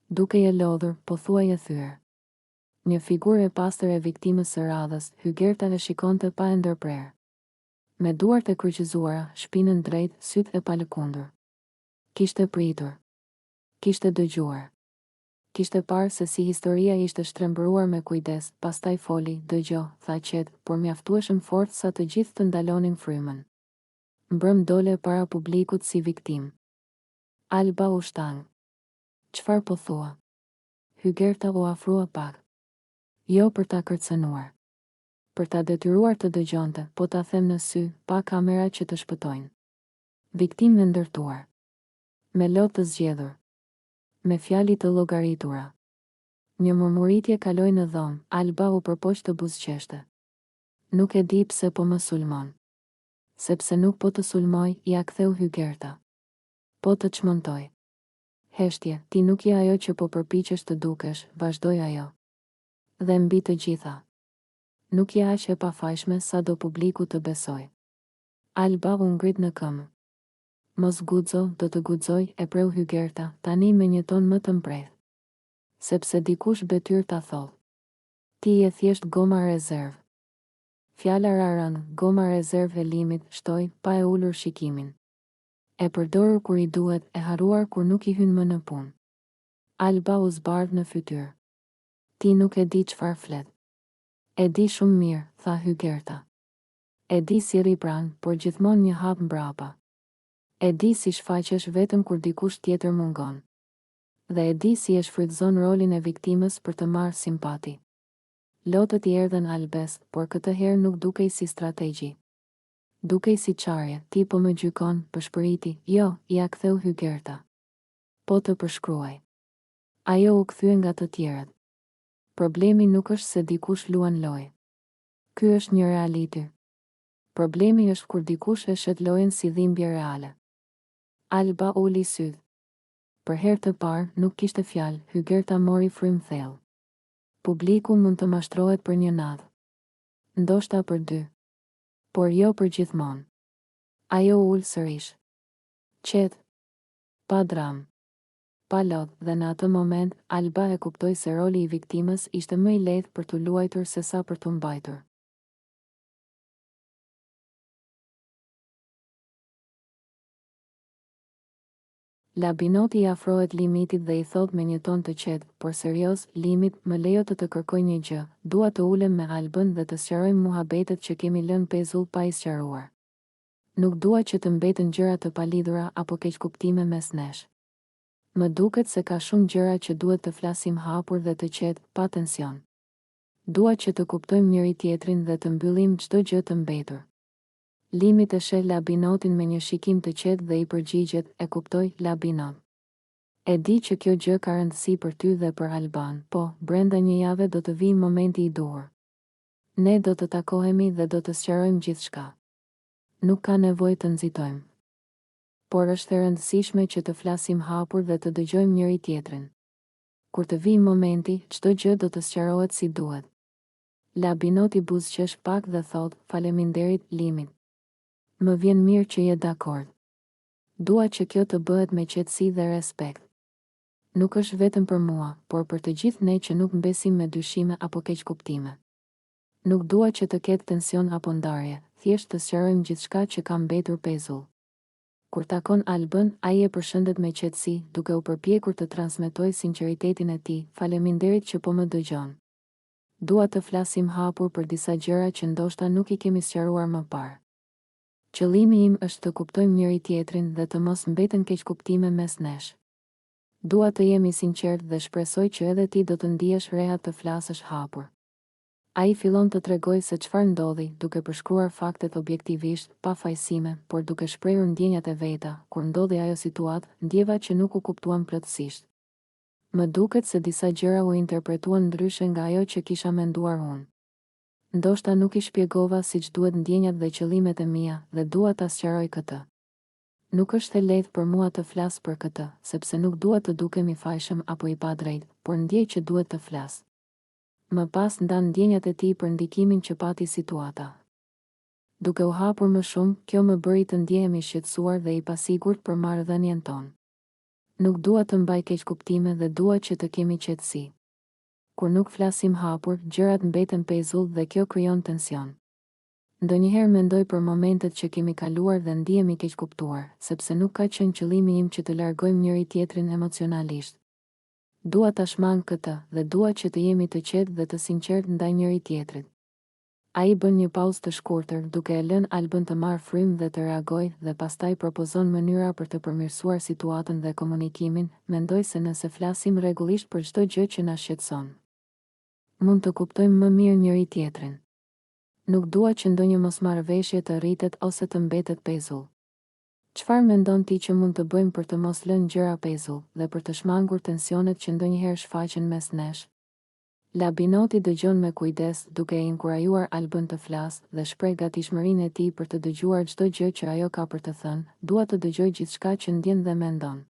Duke e lodhur, po thuaj e thyer. Një figurë e pastër e viktimës së radhës, Hygerta e shikonte pa e ndërprerë. Me duart e kryqëzuara, shpinën drejt, sytë e palëkundur. Kishte pritur. Kishte dëgjuar. Kishte parë se si historia ishte shtrembëruar me kujdes, pastaj foli, dëgjo, tha qetë, por mjaftueshëm fort sa të gjithë të ndalonin frymën. Mbrëm dole para publikut si viktim. Alba u shtang. Çfarë po thua? Hygerta u afrua pak. Jo për ta kërcënuar. Për ta detyruar të dëgjonte, po ta them në sy, pa kamera që të shpëtojnë. Viktimë e ndërtuar. Me lot të zgjedhur. Me fjali të llogaritura. Një murmuritje kaloi në dhomë, Alba u përpoq të buzëqeshte. Nuk e di pse po më sulmon. Sepse nuk po të sulmoj, ja ktheu Hygerta. Po të çmontoj. Heshtje, ti nuk je ajo që po përpiqesh të dukesh, vazhdoi ajo. Dhe mbi të gjitha. Nuk je aq e pafajshme sa do publiku të besoj. Alba u ngrit në këmbë. Mos guxo, do të guxoj, e preu Hygerta, tani me një ton më të mprehtë. Sepse dikush betyrë ta thotë. Ti je thjesht goma rezervë. Fjala rarën, goma rezervë e Limit, shtoi, pa e ulur shikimin. E përdorur kur i duhet, e harruar kur nuk i hyn më në punë. Alba u zbardh në fytyrë. Ti nuk e di çfarë flet. E di shumë mirë, tha Hygerta. E di si rri pranë, por gjithmonë një hap mbrapa. E di si shfaqesh vetëm kur dikush tjetër mungon. Dhe e di si e shfrytëzon rolin e viktimës për të marrë simpati. Lotët i erdhen Albes, por këtë herë nuk dukej si strategji. Dukej si çarje, ti po më gjykon, përshpëriti, jo, ja ktheu Hygerta. Po të përshkruaj. Ajo u kthye nga të tjerët. Problemi nuk është se dikush luan lojë. Ky është një reality. Problemi është kur dikush e shet lojën si dhimbje reale. Alba uli syt. Për herë të parë, nuk kishte fjalë, Hygerta mori frymë thellë. Publiku mund të mashtrohet për një natë. Ndoshta për dy. Por jo për gjithmonë. Ajo ul sërish. Qetë. Pa dram. Pa lot, dhe në atë moment, Alba e kuptoi se roli i viktimës ishte më i lehtë për të luajtur se sa për të mbajtur. Labinoti i afrohet Limitit dhe i thot me një ton të qetë, por serioz, Limit, më lejo të kërkoj një gjë, dua të ulem me Albën dhe të sqarojmë muhabetet që kemi lënë pezull pa i sqaruar. Nuk dua që të mbeten gjëra të palidhura apo keqkuptime mes nesh. Më duket se ka shumë gjëra që duhet të flasim hapur dhe të qetë, pa tension. Dua që të kuptojmë njëri tjetrin dhe të mbyllim çdo gjë të mbetur. Limit e sheh Labinotin me një shikim të qetë dhe i përgjigjet, e kuptoj, Labinot. E di që kjo gjë ka rëndësi për ty dhe për Alban, po, brenda një jave do të vijë momenti i duhur. Ne do të takohemi dhe do të sqarojmë gjithçka. Nuk ka nevojë të nxitojmë. por është e rëndësishme që të flasim hapur dhe të dëgjojmë njëri tjetrin. Kur të vijë momenti, çdo gjë do të sqarohet si duhet. Labinoti buzëqesh pak dhe thot, faleminderit, Limit. Më vjen mirë që je dakord. Dua që kjo të bëhet me qetësi dhe respekt. Nuk është vetëm për mua, por për të gjithë ne që nuk mbesim me dyshime apo keqkuptime. Nuk dua që të ketë tension apo ndarje, thjesht të sqarojmë gjithçka që ka mbetur pezull. Kur takon Albën, ai e përshëndet me qetësi, duke u përpjekur të transmetojë sinqeritetin e tij. Faleminderit që po më dëgjon. Dua të flasim hapur për disa gjëra që ndoshta nuk I kemi sqaruar më parë. Qëllimi im është të kuptojmë njëri tjetrin dhe të mos mbeten keqkuptime mes nesh. Dua të jemi sinqert dhe shpresoj që edhe ti do të ndihesh rehat të flasësh hapur. Ai fillon të tregojë se çfarë ndodhi, duke përshkruar faktet objektivisht, pa fajsime, por duke shprehur ndjenjat e veta. Kur ndodhi ajo situatë, ndjeva që nuk u kuptuan plotësisht. Më duket se disa gjëra u interpretuan ndryshe nga ajo që kisha menduar unë. Ndoshta nuk I shpjegova siç duhet ndjenjat dhe qëllimet e mia, dhe dua ta sqaroj këtë. Nuk është e lehtë për mua të flas për këtë, sepse nuk dua të dukem I fajshëm apo I padrejtë, por ndjej që duhet të flas. Më pas ndan ndjenjat e tij për ndikimin që pati situata. Duke u hapur më shumë, kjo më bëri të ndjehem I shqetësuar dhe I pasigurt për marrëdhënien tonë. Nuk dua të mbaj keqkuptime dhe dua që të kemi qetësi. Kur nuk flasim hapur, gjërat mbeten pezull dhe kjo krijon tension. Ndonjëherë mendoj për momentet që kemi kaluar dhe ndihemi keqkuptuar, sepse nuk ka qenë qëllimi im që të largojmë njëri tjetrin emocionalisht. Dua ta shmang këtë dhe dua që të jemi të qetë dhe të sinqert ndaj njëri tjetrit. Ai bën një pauzë të shkurtër, duke e lënë Albën të marrë frymë dhe të reagojë, dhe pastaj propozon mënyra për të përmirësuar situatën dhe komunikimin. Mendoj se nëse flasim rregullisht për çdo gjë që na shqetëson, mund të kuptojmë më mirë njëri tjetrin. Nuk dua që ndonjë mosmarrëveshje të rritet ose të mbetet pezull. Çfarë mendon ti që mund të bëjmë për të mos lënë gjëra pezull dhe për të shmangur tensionet që ndonjëherë shfaqen mes nesh? Labinoti dëgjon me kujdes, duke e inkurajuar Albën të flasë dhe shpreh gatishmërinë e tij për të dëgjuar çdo gjë që ajo ka për të thënë. Dua të dëgjoj gjithçka që ndjen dhe mendon.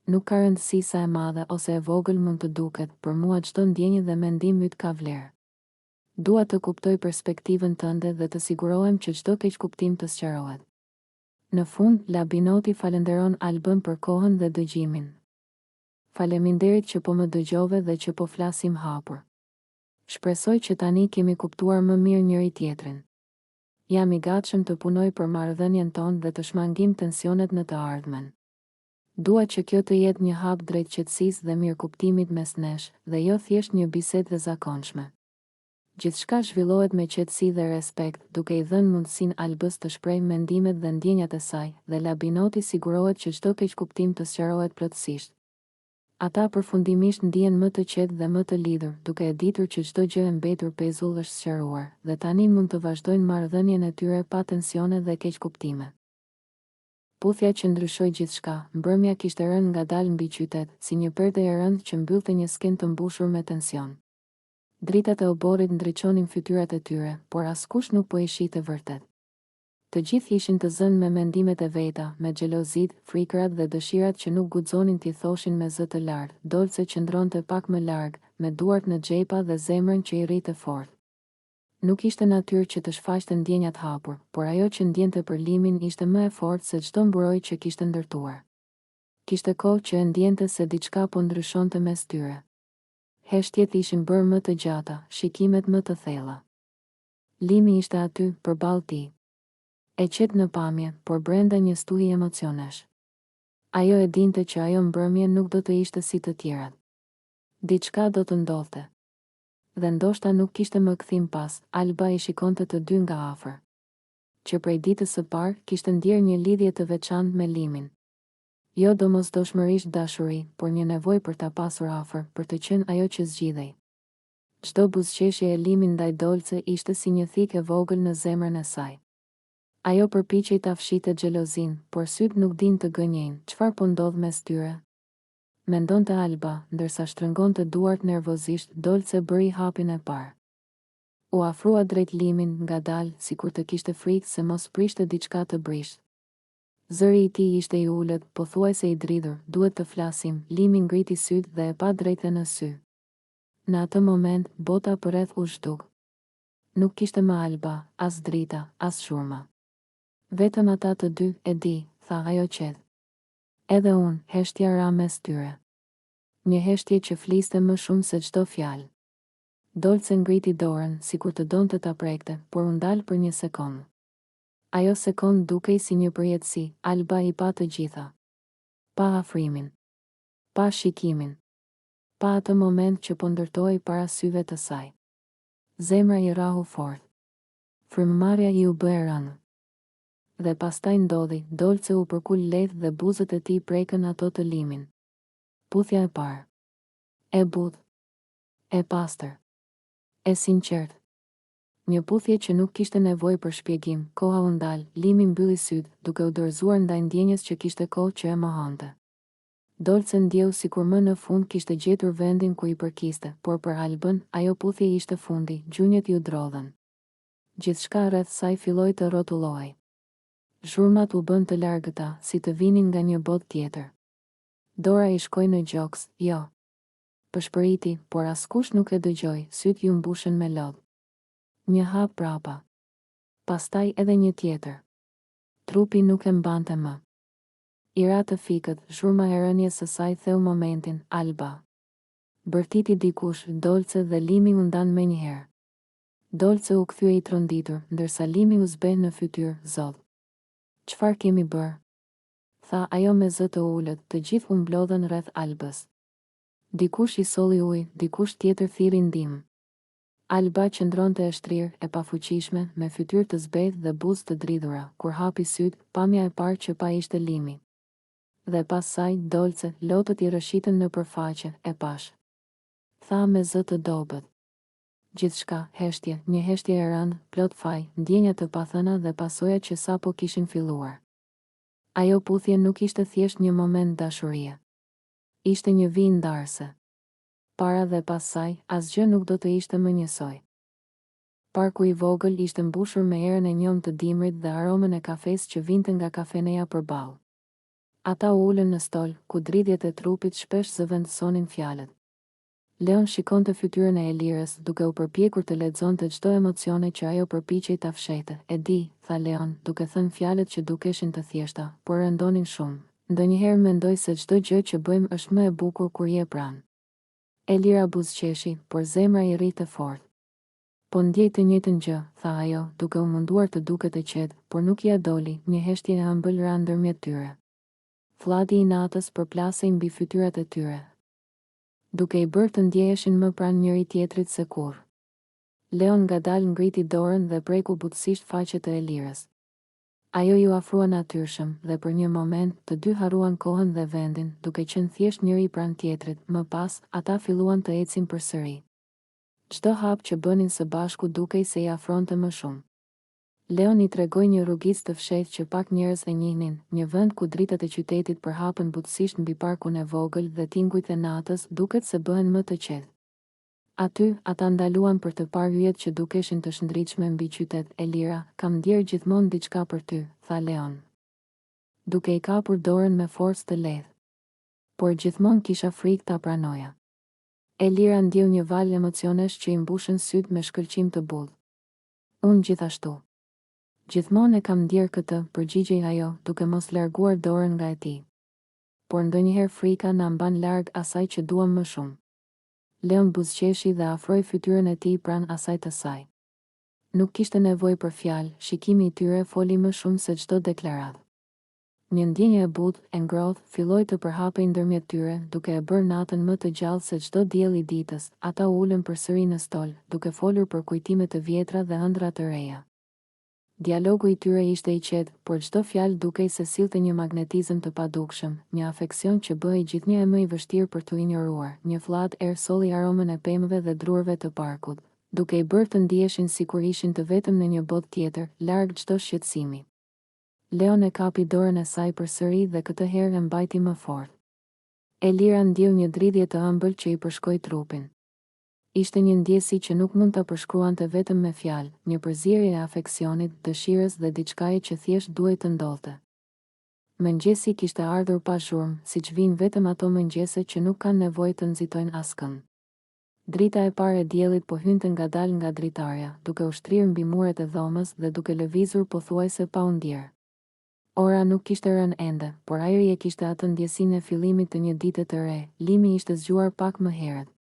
Nuk ka rëndësi sa e madhe ose e vogël mund të duket, për mua çdo ndjenjë dhe mendim yt ka vlerë. Dua të kuptoj perspektivën tënde dhe të sigurohem që çdo keqkuptim të sqarohet. Në fund, Labinoti falenderon Albën për kohën dhe dëgjimin. Faleminderit që po më dëgjove dhe që po flasim hapur. Shpresoj që tani kemi kuptuar më mirë njëri tjetrin. Jam I gatshëm të punoj për marrëdhënien tonë dhe të shmangim tensionet në të ardhmen. Dua që kjo të jetë një hap drejt qetësisë dhe mirëkuptimit mes nesh, dhe jo thjesht një bisedë e zakonshme. Gjithçka zhvillohet me qetësi dhe respekt, duke I dhënë mundësinë Albës të shprehë mendimet dhe ndjenjat e saj, dhe Labinoti sigurohet që çdo keqkuptim të sqarohet plotësisht. Ata përfundimisht ndihen më të qetë dhe më të lidhur, duke e ditur që çdo gjë e mbetur pezull është sqaruar, dhe tani mund të vazhdojnë marrëdhënien e tyre pa tensione dhe keqkuptime. Puthja që ndryshoi gjithçka, mbrëmja kishte rënë ngadalë mbi qytet, si një perde e rëndë që mbyllte një skenë të mbushur me tension. Dritat e oborrit ndriçonin fytyrat e tyre, por askush nuk po I shihte vërtet. Të gjithë ishin të zënë me mendimet e veta, me xhelozit, frikrat dhe dëshirat që nuk guxonin t'i thoshin me zë të lartë. Dolce qëndronte pak më larg, me duart në xhepa dhe zemrën që I rrite fort. Nuk ishte natyrë që të shfaqte ndjenjat hapur, por ajo që ndjente për Limin ishte më e fortë se çdo mburojë që kishte ndërtuar. Kishte kohë që e ndjente se diçka po ndryshonte mes tyre. Heshtjet ishin bërë më të gjata, shikimet më të thella. Limi ishte aty, përballë tij. E qetë në pamje, por brenda një stuhi emocionesh. Ajo e dinte që ajo mbrëmje nuk do të ishte si të tjerat. Diçka do të ndodhte. Dhe ndoshta nuk kishte më kthim pas. Alba I shikonte të dy nga afër. Që prej ditës së parë kishte ndjerë një lidhje të veçantë me Limin. Jo domosdoshmërisht dashuri, por një nevojë për ta pasur afër, për të qenë ajo që zgjidhej. Çdo buzëqeshje e Limin ndaj Dolce ishte si një thikë e vogël në zemrën e saj. Ajo përpiqej ta fshite xhelozin, por syt nuk din të gënjejnë. Çfarë po ndodh mes tyre? Mendonte Alba, ndërsa shtrëngonte duart nervozisht. Dolce bëri hapin e parë. U afrua drejt Limin ngadalë, sikur të kishte frikë se mos prishte diçka të brisht. Zëri i tij ishte i ulët, pothuajse i dridhur, duhet të flasim, Limi ngriti syt dhe e pa drejtë në sy. Në atë moment, bota përreth u zhduk. Nuk kishte më alba, as drita, as shurma. Vetëm ata të dy, e di, tha ajo qetë. Edhe unë, heshtja ra mes tyre. Një heshtje që fliste më shumë se çdo fjalë. Dolce ngriti dorën, sikur të donte ta prekte, por u ndal për një sekondë. Ajo sekondë dukej si një përjetësi, Alba i pa të gjitha. Pa afrimin. Pa shikimin. Pa atë moment që po ndërtoi para syve të saj. Zemra i rahu fort. Frymëmarrja i u bë e rënë. Dhe pastaj ndodhi, Dolce u përkul lehtë dhe buzët e tij prekën ato të Limin. Puthja e parë. E butë. E pastër. E sinqert. Një puthje që nuk kishte nevojë për shpjegim, koha u ndal, Limi mbylli sytë, duke u dorëzuar ndaj ndjenjes që kishte kohë që e mohonte. Dolce ndjeu sikur më në fund kishte gjetur vendin ku i përkiste, por për Albën, ajo puthje ishte fundi, gjunjët ju drodhen. Gjithçka rreth saj filloi të rrotullohej. Zhurmat u bën të largëta, si të vinin nga një botë tjetër. Dora i shkoi në gjoks, jo. Pëshpëriti, por askush nuk e dëgjoi, syt ju mbushën me lodh. Një hap prapa. Pastaj edhe një tjetër. Trupi nuk e mbante më. I ra të fikët, zhurma e rënies së saj theu momentin, Alba. Bërtiti dikush, Dolce dhe Limi u ndan menjëherë. Dolce u kthye i tronditur, ndërsa Limi u zbe në fytyrë, zot. Çfarë kemi bërë? Tha ajo me zë të ulët, të gjithë u mblodhen rreth Albës. Dikush i solli ujë, dikush tjetër thirrri ndihmë. Alba qëndronte e shtrirë, e pafuqishme, me fytyrë të zbehtë dhe buzë të dridhura, kur hapi syt, pamja e parë që pa ishte Limi. Dhe pas saj, Dolce, lotët i rëshitën në përfaqe, e pash. Tha me zë të dobët. Gjithçka, heshtje, një heshtje e rënë, plot faj, ndjenja të pathëna dhe pasojat që sapo kishin filluar. Ajo puthje nuk ishte thjesht një moment dashurie. Ishte një vijë ndarëse. Para dhe pas saj, asgjë nuk do të ishte më njësoj. Parku i vogël ishte mbushur me erën e njomë të dimrit dhe aromën e kafes që vinte nga kafeneja përballë. Ata u ulën në stol, ku dridhjet e trupit shpesh zëvendësonin fjalët. Leon shikonte fytyrën e Elirës, duke u përpjekur të lexonte çdo emocione që ajo përpiqej ta fshehte. E di, tha Leon, duke thënë fjalët që dukeshin të thjeshta, por rëndonin shumë. Ndonjëherë mendoj se çdo gjë që bëjmë është më e bukur kur je pranë. Elira buzëqeshi, por zemra i rritë fort. Po ndjej të njëjtën gjë, tha ajo, duke u munduar të duket e qetë, por nuk ja doli, një heshtje e ëmbël ra ndërmjet tyre. Fladi i natës përplasej mbi fytyrat e tyre, duke i bërë të ndjeheshin më pranë njëri tjetrit se kurrë. Leon ngadalë ngriti dorën dhe preku butësisht faqet e Elirës. Ajo ju afrua natyrshëm dhe për një moment të dy harruan kohën dhe vendin, duke qenë thjesht njëri pranë tjetrit. Më pas, ata filluan të ecin përsëri. Çdo hap që bënin së bashku dukej se i afronte më shumë. Leon i tregoi një rrugicë të fshehtë që pak njerëz e njihnin, një vend ku dritat e qytetit përhapen butësisht mbi parkun e vogël dhe tingujt e natës duket se bëhen më të qetë. Aty, ata ndaluan për të parë yjet që dukeshin të shndritshme mbi qytet. Elira, kam ndjerë gjithmonë diçka për ty, tha Leon, duke i kapur dorën me forcë të lehtë. Por gjithmonë kisha frikë ta pranoja. Elira ndjeu një val emocionesh që i mbushën syt me shkëlqim të bullë. Unë gjithashtu. Gjithmonë e kam ndjerë këtë, përgjigjej ajo, duke mos larguar dorën nga e tij. Por ndonjëherë frika na mban larg asaj që duam më shumë. Leon buzëqeshi dhe afroi fytyrën e tij pranë asaj të saj. Nuk kishte nevojë për fjalë, shikimi i tyre foli më shumë se çdo deklaratë. Një ndjenjë e butë, e ngrohtë, filloi të përhapej ndërmjet tyre, duke e bërë natën më të gjallë se çdo diell i ditës. Ata u ulën përsëri në stol, duke folur për kujtime të vjetra dhe ëndra të reja. Dialogu i tyre ishte i qetë, por çdo fjalë dukej se sillte një magnetizëm të padukshëm, një afeksion që bëhej gjithnjë e më i vështirë për t'u injoruar. Një fllad erë solli aromën e pemëve dhe drurve të parkut, duke i bërë të ndiheshin sikur ishin të vetëm në një botë tjetër, larg çdo shqetësimi. Leon e kapi dorën e saj përsëri dhe këtë herë e mbajti më fort. Elira ndjeu një dridhje të ëmbël që i përshkoi trupin. Ishte një ndjesi që nuk mund ta përshkruante vetëm me fjalë, një përzierje e afeksionit, dëshirës dhe diçkaje që thjesht duhej të ndodhte. Mëngjesi kishte ardhur pa zhurmë, siç vinë vetëm ato mëngjese që nuk kanë nevojë të nxitojnë askënd. Drita e parë e diellit po hynte ngadalë nga dritarja, duke u shtrirë mbi muret e dhomës dhe duke lëvizur pothuajse pa u ndjerë. Ora nuk kishte rënë ende, por ajri e kishte atë ndjesinë e fillimit të një dite të re. Limi ishte zgjuar pak më herët.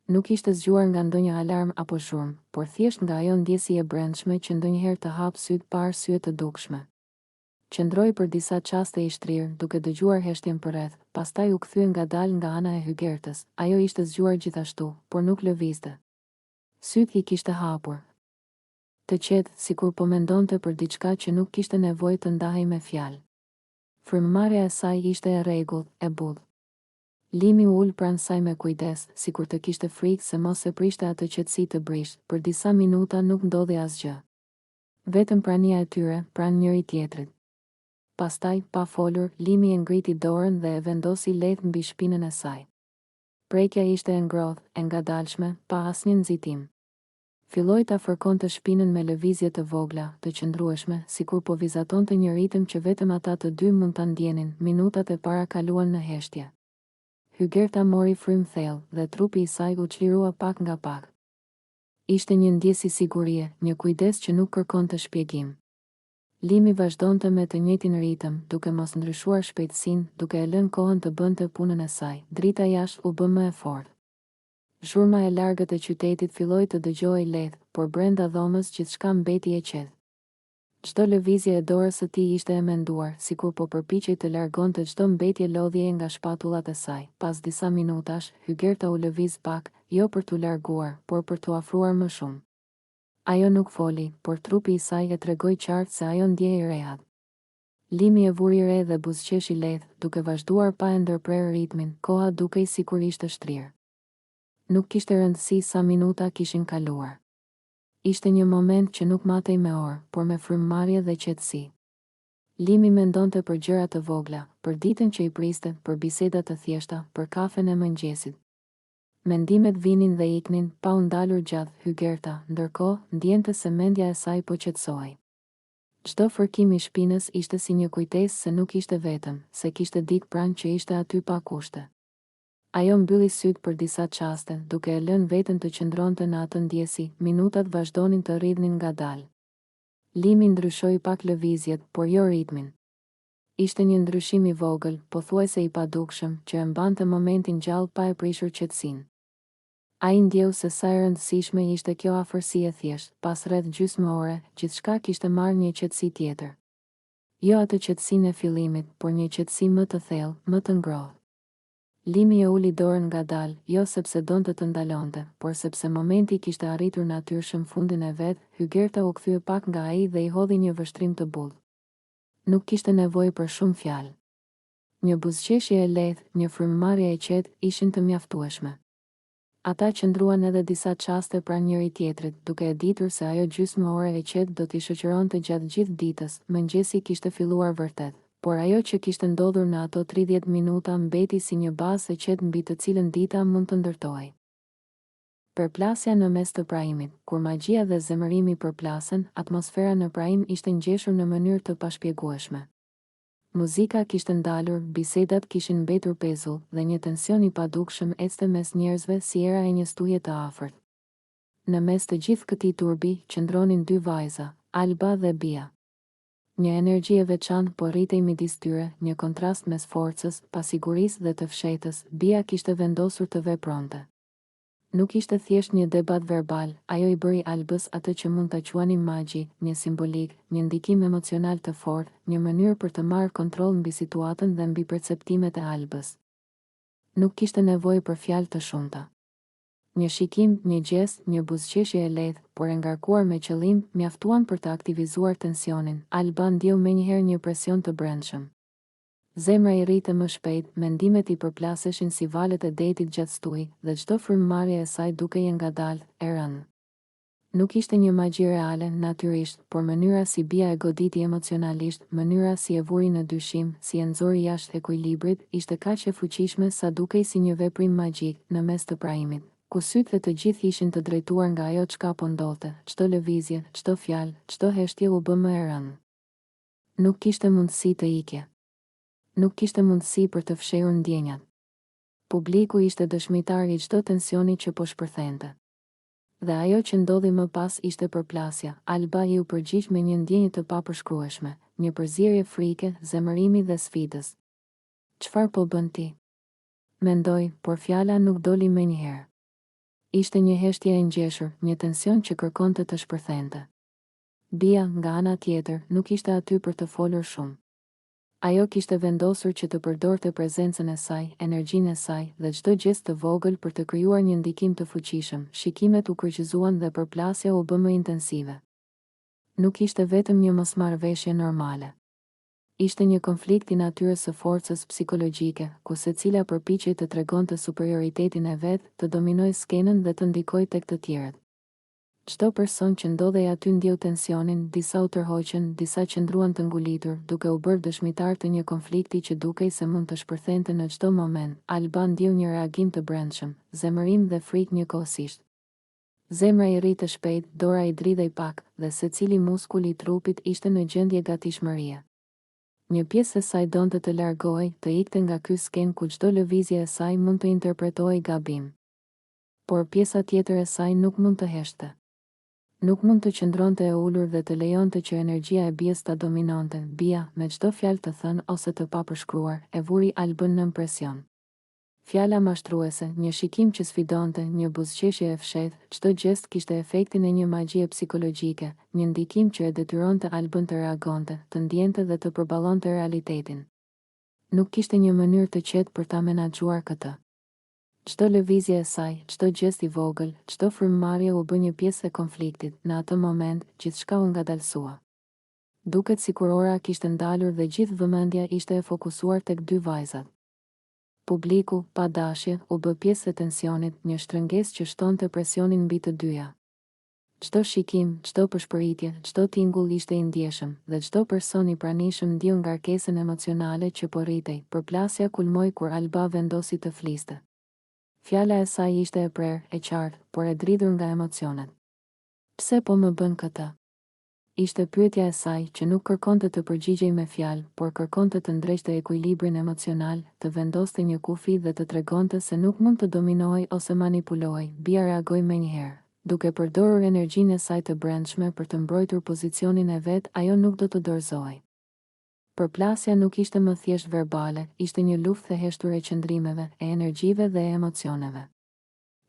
Nuk ishte zgjuar nga ndonjë alarm apo zhurmë, por thjesht nga ajo ndjesi e brendshme që ndonjëherë të hap syt pa arsye të dukshme. Qëndroi për disa çaste i shtrirë, duke dëgjuar heshtjen përreth, pastaj u kthye ngadalë nga ana e hygertës. Ajo ishte zgjuar gjithashtu, por nuk lëvizte. Syt I kishte hapur. Të qetë, sikur po mendonte për diçka që nuk kishte nevojë të ndahej me fjalë. Frymëmarrja e saj ishte e rregullt, e butë. Limi u ul pranë saj me kujdes, sikur të kishte frikë se mos e prishte atë qetësi të brisht. Për disa minuta nuk ndodhi asgjë. Vetëm prania e tyre, pranë njëri tjetrit. Pastaj, pa folur, Limi e ngriti dorën dhe e vendosi lehtë mbi shpinën e saj. Prekja ishte e ngrohtë, e ngadalshme, pa asnjë nxitim. Filloi ta fërkonte shpinën me lëvizje të vogla, të qëndrueshme, sikur po vizatonte një ritëm që vetëm ata të dy mund ta ndjenin. Minutat e para kaluan në heshtje. Hygerta mori frymë thellë dhe trupi I saj u çlirua pak nga pak. Ishte një ndjesi sigurie, një kujdes që nuk kërkonte shpjegim. Limi vazhdonte me të njëjtin ritëm, duke mos ndryshuar shpejtësinë, duke e lënë kohën të bënte punën e saj. Drita jashtë u bë më e fortë. Zhurma e largët e qytetit filloi të dëgjohej lehtë, por brenda dhomës gjithçka mbeti e qetë. Çdo lëvizje e dorës së tij ishte e menduar, sikur po përpiqej të largonte çdo mbetje lodhjeje nga shpatullat e saj. Pas disa minutash, Hygerta u lëviz pak, jo për t'u larguar, por për t'u afruar më shumë. Ajo nuk foli, por trupi I saj e tregoi qartë se ajo ndjehej rehat. Limi e vuri re dhe buzëqeshi lehtë, duke vazhduar pa e ndërprerë ritmin, koha dukej sikur ishte shtrirë. Nuk kishte rëndësi sa minuta kishin kaluar. Ishte një moment që nuk matej me orë, por me frymëmarrje dhe qetësi. Limi mendonte për gjëra të vogla, për ditën që I priste, për bisedat të thjeshta, për kafen e mëngjesit. Mendimet vinin dhe iknin, pa u ndalur gjatë. Hygerta, ndërkohë, ndjente se mendja e saj po qetësohej. Çdo fërkim I shpinës ishte si një kujtesë se nuk ishte vetëm, se kishte dikë pranë që ishte aty pa kushte. Ajo mbylli syt për disa çaste, duke e lënë veten të qëndronte në atë ndjesi. Minutat vazhdonin të rridhnin ngadalë. Limi ndryshoi pak lëvizjet, por jo ritmin. Ishte një ndryshim I vogël, pothuajse I padukshëm, që e mbante momentin gjallë pa e prishur qetësinë. Ai ndjeu se sa e rëndësishme ishte kjo afërsi e thjeshtë. Pas rreth gjysmë ore, gjithçka kishte marrë një qetësi tjetër. Jo atë qetësinë e fillimit, por një qetësi më të thellë, më të ngrohtë. Limi e uli dorën ngadalë, jo sepse donte të ndalonte, por sepse momenti kishte arritur natyrshëm fundin e vet. Hygerta u kthye pak nga ai dhe I hodhi një vështrim të butë. Nuk kishte nevojë për shumë fjalë. Një buzëqeshje e lehtë, një frymëmarrje e qetë ishin të mjaftueshme. Ata qëndruan edhe disa çaste pranë njëri tjetrit, duke e ditur se ajo gjysmë ore e qetë do t'i shoqëronte gjatë gjithë ditës. Mëngjesi kishte filluar vërtet, por ajo që kishte ndodhur në ato 30 minuta mbeti si një bazë e qetë mbi të cilën dita mund të ndërtohej. Përplasja në mes të praimit. Kur magjia dhe zemërimi përplasen, atmosfera në praim ishte ngjeshur në mënyrë të pashpjegueshme. Muzika kishte ndalur, bisedat kishin mbetur pezull dhe një tension I padukshëm ecte mes njerëzve si era e një stuhje të afërt. Në mes të gjithë këtij turbi qëndronin dy vajza, Alba dhe Bia. Një energji e veçantë po rritej midis tyre, një kontrast mes forcës, pasigurisë dhe të fshehtës. Bia kishte vendosur të vepronte. Nuk ishte thjesht një debat verbal, ajo I bëri Albës atë që mund ta quanim magji, një simbolik, një ndikim emocional të fortë, një mënyrë për të marrë kontroll mbi situatën dhe mbi perceptimet e Albës. Nuk kishte nevojë për fjalë të shumta. Një shikim, një gjest, një buzëqeshje e lehtë, por e ngarkuar me qëllim, mjaftuan për të aktivizuar tensionin. Alba ndjeu menjëherë një presion të brendshëm. Zemra I rrite më shpejt, mendimet I përplaseshin si valet e detit gjatë stuhi, dhe çdo frymëmarrje e saj dukej ngadalë, e rënë. Nuk ishte një magji reale, natyrisht, por mënyra si Bia e goditi emocionalisht, mënyra si e vuri në dyshim, si e nxori jashtë ekuilibrit, ishte kaq e fuqishme sa dukej si një veprim magjik në mes të praimit, ku sytë dhe të gjithë ishin të drejtuar nga ajo çka po ndodhte. Çdo lëvizje, çdo fjalë, çdo heshtje u bë më e rënë. Nuk kishte mundësi të ikje. Nuk kishte mundësi për të fshehur ndjenjat. Publiku ishte dëshmitar i çdo tensioni që po shpërthente. Dhe ajo që ndodhi më pas ishte përplasja. Alba u përgjigj me një ndjenjë të papërshkrueshme, një përzierje frike, zemërimi dhe sfidës. Çfarë po bën ti? Mendoj, por fjala nuk doli menjëherë. Ishte një heshtje e ngjeshur, një tension që kërkonte të shpërthente. Bia, nga ana tjetër, nuk ishte aty për të folur shumë. Ajo kishte vendosur që të përdorte prezencën e saj, energjinë e saj dhe çdo gjest të vogël për të krijuar një ndikim të fuqishëm. Shikimet u kryqëzuan dhe përplasja u bë më intensive. Nuk ishte vetëm një mosmarrëveshje normale. Ishte një konflikt i natyrës së forcës psikologjike, ku secila përpiqej të tregonte superioritetin e vet, të dominojë skenën dhe të ndikojë tek të tjerët. Çdo person që ndodhej aty ndjeu tensionin, disa u tërhoqën, disa qëndruan të ngulitur, duke u bërë dëshmitar të një konflikti që dukej se mund të shpërthente në çdo moment. Alba ndjeu një reagim të brendshëm, zemërim dhe frikë njëkohësisht. Zemra i rritë shpejt, dora i dridhej pak, dhe secili muskul i trupit ishte në gjendje gatishmërie. Një pjesë e saj donte të largohej, të ikte nga ky sken ku çdo lëvizje e saj mund të interpretohej gabim. Por pjesa tjetër e saj nuk mund të heshte. Nuk mund të qëndronte e ulur dhe të lejonte që energjia e Bias ta dominonte. Bia, me çdo fjalë të thënë ose të papërshkruar, e vuri Albën nën presion. Fjala mashtruese, një shikim që sfidonte, një buzëqeshje e fshehtë, çdo gjest kishte efektin e një magjie psikologjike, një ndikim që e detyronte Albën të reagonte, të ndjente dhe të përballonte realitetin. Nuk kishte një mënyrë të qetë për ta menaxhuar këtë. Çdo lëvizje e saj, çdo gjest i vogël, çdo frymëmarrje u bë një pjesë e konfliktit. Në atë moment, gjithçka u ngadalsua. Duket sikur ora kishte ndalur dhe gjithë vëmendja ishte e fokusuar tek dy vajzat. Publiku, pa dashje, u bë pjesë e tensionit, një shtrëngesë që shtonte presionin mbi të dyja. Çdo shikim, çdo përshpëritje, çdo tingull ishte i ndjeshëm, dhe çdo person i pranishëm ndjeu ngarkesën emocionale që po rritej. Përplasja kulmoi kur Alba vendosi të fliste. Fjala e saj ishte e prerë, e qartë, por e dridhur nga emocionet. Pse po më bën këtë? Ishte pyetja e saj që nuk kërkonte të përgjigjej me fjalë, por kërkonte të ndrejtë ekuilibrin emocional, të vendoste një kufi dhe të tregonte se nuk mund të dominohej ose manipulohej. Bia reagoi menjëherë. Duke përdorur energjinë e saj të brendshme për të mbrojtur pozicionin e vet, ajo nuk do të dorëzohej. Përplasja nuk ishte më thjesht verbale, ishte një luftë e heshtur e qëndrimeve, e energjive dhe e emocioneve.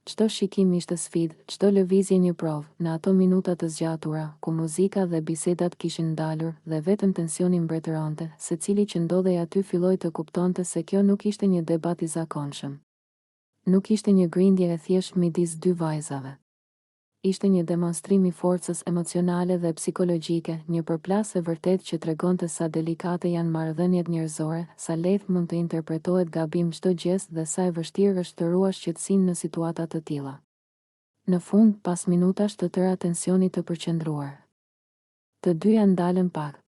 Çdo shikim ishte sfidë, çdo lëvizje një provë. Në ato minuta të zgjatura, ku muzika dhe bisedat kishin ndalur dhe vetëm tensioni mbretëronte, secili që ndodhej aty filloi të kuptonte se kjo nuk ishte një debat i zakonshëm. Nuk ishte një grindje e thjeshtë midis dy vajzave. Ishte një demonstrim i forcës emocionale dhe psikologjike, një përplasje vërtet që tregonte sa delikate janë marrëdhëniet njerëzore, sa lehtë mund të interpretohet gabim çdo gjest dhe sa e vështirë është të ruash qetësinë në situata të tilla. Në fund, pas minutash të tëra tensionit të përqendruar, të dyja ndalën pak.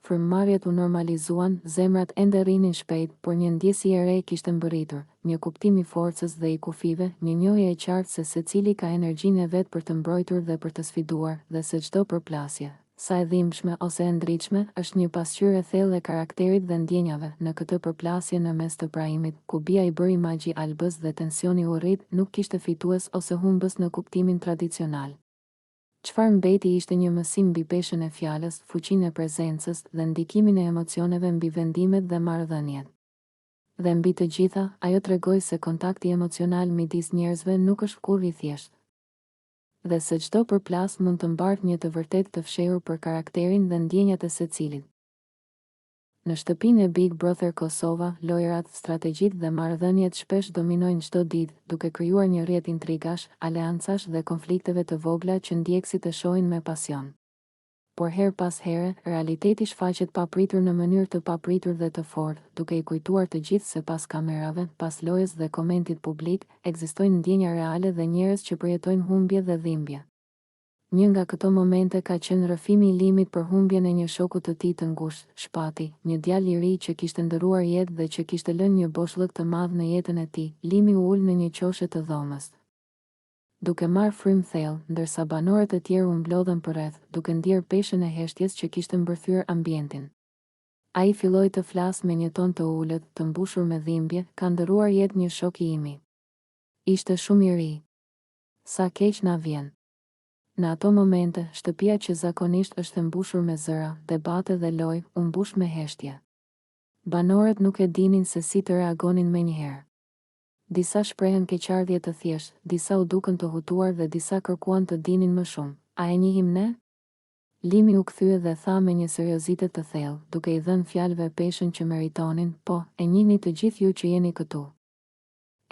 Frymëmarrjet u normalizuan, zemrat ende rrinin shpejt, por një ndjesi e re kishte mbërritur, një kuptim i forcës dhe i kufive, një njohje e qartë se secili ka energjinë e vet për të mbrojtur dhe për të sfiduar, dhe se çdo përplasje, sa e dhimbshme ose e ndritshme, është një pasqyrë e thellë e karakterit dhe ndjenjave. Në këtë përplasje në mes të prajimit, ku Bia i bëri magji Albës dhe tensioni u rrit, nuk kishte fitues ose humbës në kuptimin tradicional. Çfarë mbeti ishte një mësim mbi peshën e fjalës, fuqinë e prezencës dhe ndikimin e emocioneve mbi vendimet dhe marrëdhëniet. Dhe mbi të gjitha, ajo tregoi se kontakti emocional midis njerëzve nuk është kurrë i thjeshtë. Dhe se çdo përplas mund të mbartë një të vërtet të fshehur për karakterin dhe ndjenjat e secilit. Në shtëpinë e Big Brother Kosova, lojrat, strategjitë dhe marrëdhëniet shpesh dominojnë çdo ditë, duke krijuar një rrjet intrigash, aleancash dhe konflikteve të vogla që ndjekësit e shohin me pasion. Por her pas here, realiteti shfaqet papritur në mënyrë të papritur dhe të fortë, duke i kujtuar të gjithë se pas kamerave, pas lojës dhe komentit publik, ekzistojnë ndjenja reale dhe njerëz që përjetojnë humbje dhe dhimbje. Një nga këto momente ka qenë rrëfimi i Limit për humbjen e një shoku të tij të ngushtë, Shpati, një djalë i ri që kishte ndëruar jetë dhe që kishte lënë një boshllëk të madh në jetën e tij. Limi u ul në një qoshe të dhomës, duke marrë frymë thellë, ndërsa banorët e tjerë u mblodhen përreth, duke ndier peshën e heshtjes që kishte mbërthyer ambientin. Ai filloi të flasë me një ton të ulët, të mbushur me dhimbje, ka ndëruar jetë një shok i imi. Ishte shumë i ri. Sa keq na vjen. Në ato momente, shtëpia që zakonisht është e mbushur me zëra, debate dhe lojë, u mbush me heshtje. Banorët nuk e dinin se si të reagonin menjëherë. Disa shprehen keqardhje të thjeshtë, disa u dukën të hutuar dhe disa kërkuan të dinin më shumë. A e njihim ne? Limi u kthye dhe tha me një seriozitet të thellë, duke i dhënë fjalëve peshën që meritonin, po, e njihni të gjithë ju që jeni këtu.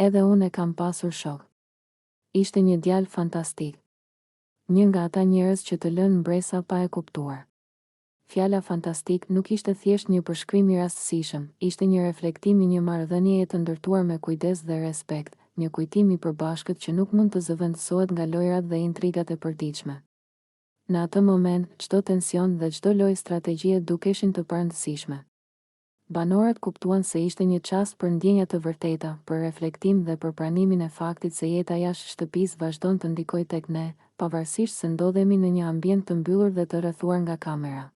Edhe unë e kam pasur shok. Ishte një djalë fantastik. Një nga ata njerëz që të lënë mbresa pa e kuptuar. Fjala fantastik nuk ishte thjesht një përshkrim i rastësishëm, ishte një reflektim i një marrëdhënieje të ndërtuar me kujdes dhe respekt, një kujtim i përbashkët që nuk mund të zëvendësohet nga lojrat dhe intrigat e përditshme. Në atë moment, çdo tension dhe çdo lojë strategjie dukeshin të parëndësishme. Banorët kuptuan se ishte një çast për ndjenja të vërteta, për reflektim dhe për pranimin e faktit se jeta jashtë shtëpisë vazhdon të ndikojë tek ne, pavarësisht se ndodhemi në një ambient të mbyllur dhe të rrethuar nga kamera.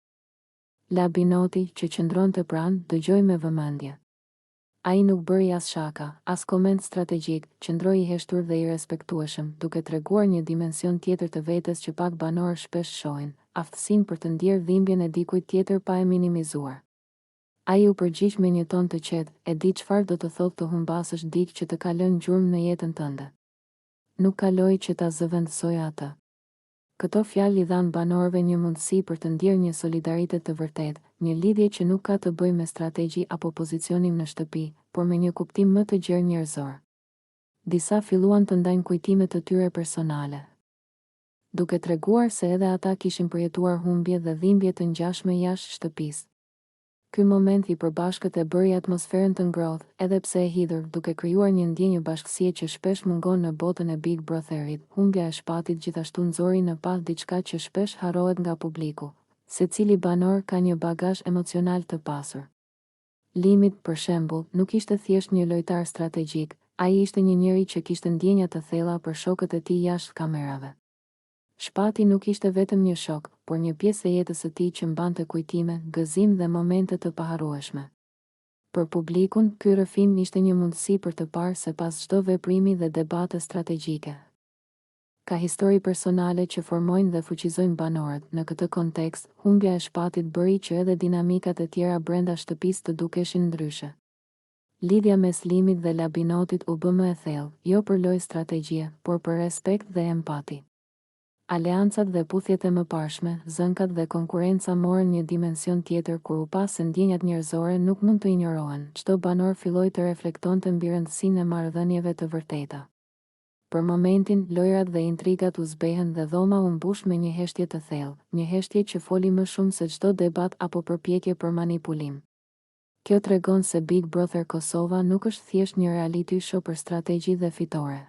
Labinoti, që qëndronte pranë, dëgjoi me vëmendje. Ai nuk bëri as shaka, as koment strategjik, qëndroi i heshtur dhe i respektueshëm, duke treguar një dimension tjetër të vetes që pak banorë shpesh shohin, aftësinë për të ndier dhimbjen e dikujt tjetër pa e minimizuar. Ai u përgjigj me një ton të qetë, e di çfarë do të thotë të humbasësh dikë që të ka lënë gjurmë në jetën tënde. Nuk kaloi që ta zëvendësoj atë. Këto fjalë i dhanë banorëve një mundësi për të ndier një solidaritet të vërtetë, një lidhje që nuk ka të bëjë me strategji apo pozicionim në shtëpi, por me një kuptim më të gjerë njerëzor. Disa filluan të ndajnë kujtimet të tyre personale, duke treguar se edhe ata kishin përjetuar humbje dhe dhimbje të ngjashme jashtë shtëpisë. Ky moment i përbashkët e bëri atmosferën të ngrohtë, edhe pse e hidhur, duke krijuar një ndjenjë bashkësie që shpesh mungon në botën e Big Brotherit. Humbja e shpatit gjithashtu nxori në palë diçka që shpesh harrohet nga publiku. Secili banor ka një bagazh emocional të pasur. Limit, për shembull, nuk ishte thjesht një lojtar strategjik, ai ishte një njeri që kishte ndjenja të thella për shokët e tij jashtë kamerave. Shpati nuk ishte vetëm një shok, por një pjesë e jetës së tij që mbante kujtime, gëzim dhe momente të paharrueshme. Për publikun, ky rrëfim ishte një mundësi për të parë se pas çdo veprimi dhe debate strategjike, ka histori personale që formojnë dhe fuqizojnë banorët. Në këtë kontekst, humbja e shpatit bëri që edhe dinamikat e tjera brenda shtëpisë të dukeshin ndryshe. Lidhja mes Limit dhe Labinotit u bë më e thellë, jo për lojë strategjie, por për respekt dhe empati. Aleancat dhe puthjet e mëparshme, zënkat dhe konkurenca morën një dimension tjetër kur u pa se ndjenjat njerëzore nuk mund të injorohen. Çdo banor filloi të reflektonte mbi rëndësinë e marrëdhënieve të vërteta. Për momentin, lojrat dhe intrigat u zbehen dhe dhoma u mbush me një heshtje të thellë, një heshtje që foli më shumë se çdo debat apo përpjekje për manipulim. Kjo tregon se Big Brother Kosova nuk është thjesht një reality show për strategji dhe fitore,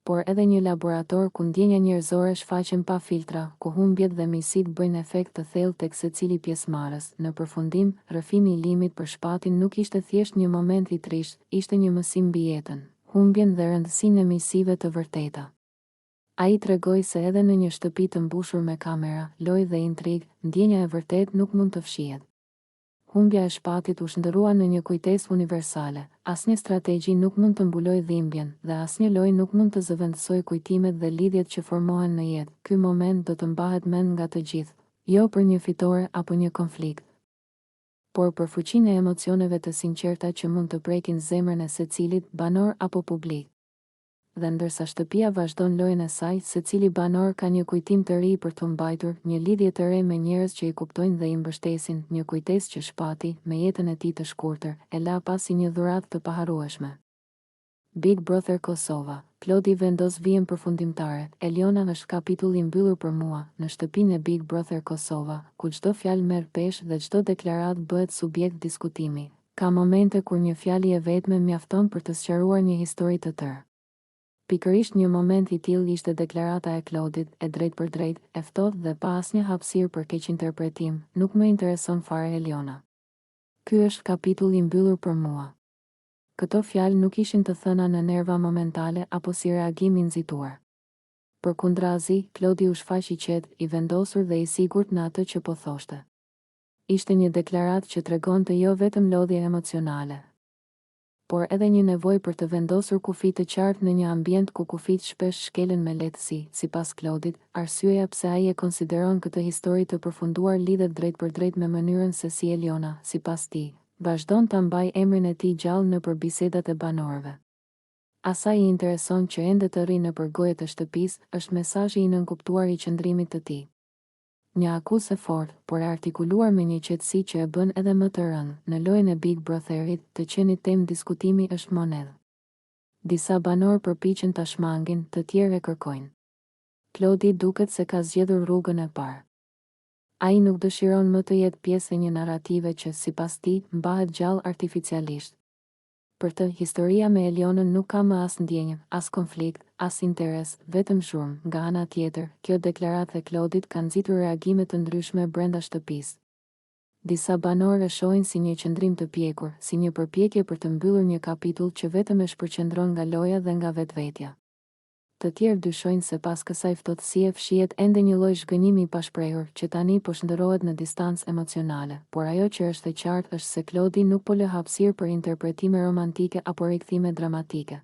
por edhe një laborator ku ndjenja njerëzore shfaqen pa filtra, ku humbjet dhe misit bëjnë efekt të thellë tek secili pjesëmarrës. Në përfundim, rrëfimi i Limit për shpatin nuk ishte thjesht një moment i trisht, ishte një mësim mbi jetën, humbjen dhe rëndësinë e misive të vërteta. Ai tregoi se edhe në një shtëpi të mbushur me kamera, lojë dhe intrigë, ndjenja e vërtetë nuk mund të fshihet. Humbja e shpatit u shndërrua në një kujtesë universale. Asnjë strategji nuk mund të mbulojë dhimbjen dhe asnjë lojë nuk mund të zëvendësojë kujtimet dhe lidhjet që formohen në jetë. Ky moment do të mbahet mend nga të gjithë, jo për një fitore apo një konflikt, por për fuqinë e emocioneve të sinqerta që mund të prekin zemrën e secilit banor apo publik. Dhe ndërsa shtëpia vazhdon lojën e saj, secili banor ka një kujtim të ri për të mbajtur, një lidhje të re me njerëz që i kuptojnë dhe i mbështesin, një kujtesë që shpati, me jetën e tij të shkurtër, e la pasi një dhuratë të paharrueshme. Big Brother Kosova. Ploti vendos vijën përfundimtare. Eliona është kapitulli mbyllur për mua, në shtëpinë e Big Brother Kosova, ku çdo fjalë merr peshë dhe çdo deklaratë bëhet subjekt diskutimi. Ka momente kur një fjalë e vetme mjafton për të sqaruar një histori të tërë. Pikërisht një moment i tillë ishte deklarata e Klodit, e drejt për drejt, e ftohtë dhe pa asnjë hapësirë për keq interpretim. Nuk më intereson fare Eliona. Ky është kapitulli i mbyllur për mua. Këto fjalë nuk ishin të thëna në nerva momentale apo si reagim i nxituar. Përkundrazi, Klodi u shfaq i qetë, i vendosur dhe i sigurt në atë që po thoshte. Ishte një deklaratë që tregonte jo vetëm lodhje emocionale, por edhe një nevojë për të vendosur kufi të qartë në një ambient ku kufit shpesh shkelen me lehtësi. Sipas Claudit, arsyeja pse ai e konsideron këtë histori të përfunduar lidhet drejt për drejt me mënyrën se si Eliona, sipas tij, vazhdon ta mbajë emrin e tij gjallë nëpër bisedat e banorëve. Asaj I intereson që ende të rri nëpër gojet e shtëpisë, është mesazhi I nënkuptuar I qëndrimit të tij. Një akuzë e fortë, por e artikuluar me një qetësi që e bën edhe më të rëndë. Në lojën e Big Brotherit, të qenit temë diskutimi është monedhë. Disa banorë përpiqen ta shmangin, të tjerë e kërkojnë. Claudi duket se ka zgjedhur rrugën e parë. Ai nuk dëshiron më të jetë pjesë e një narrative që, sipas tij, mbahet gjallë artificialisht. Për të, historia me Elionën nuk ka më as ndjenjë, as konflikt, as interes, vetëm zhurmë. Nga ana tjetër, kjo deklaratë e Claudit ka nxitur reagime të ndryshme brenda shtëpisë. Disa banorë e shohin si një qëndrim të pjekur, si një përpjekje për të mbyllur një kapitull që vetëm e shpërqendron nga loja dhe nga vetvetja. Të tjerë dyshojnë se pas kësaj ftohtësie fshihet ende një lloj zhgënjimi I pashprehur që tani po shndërrohet në distancë emocionale, por ajo që është e qartë është se Claudi nuk po lë hapësirë për interpretime romantike apo rikthime dramatike.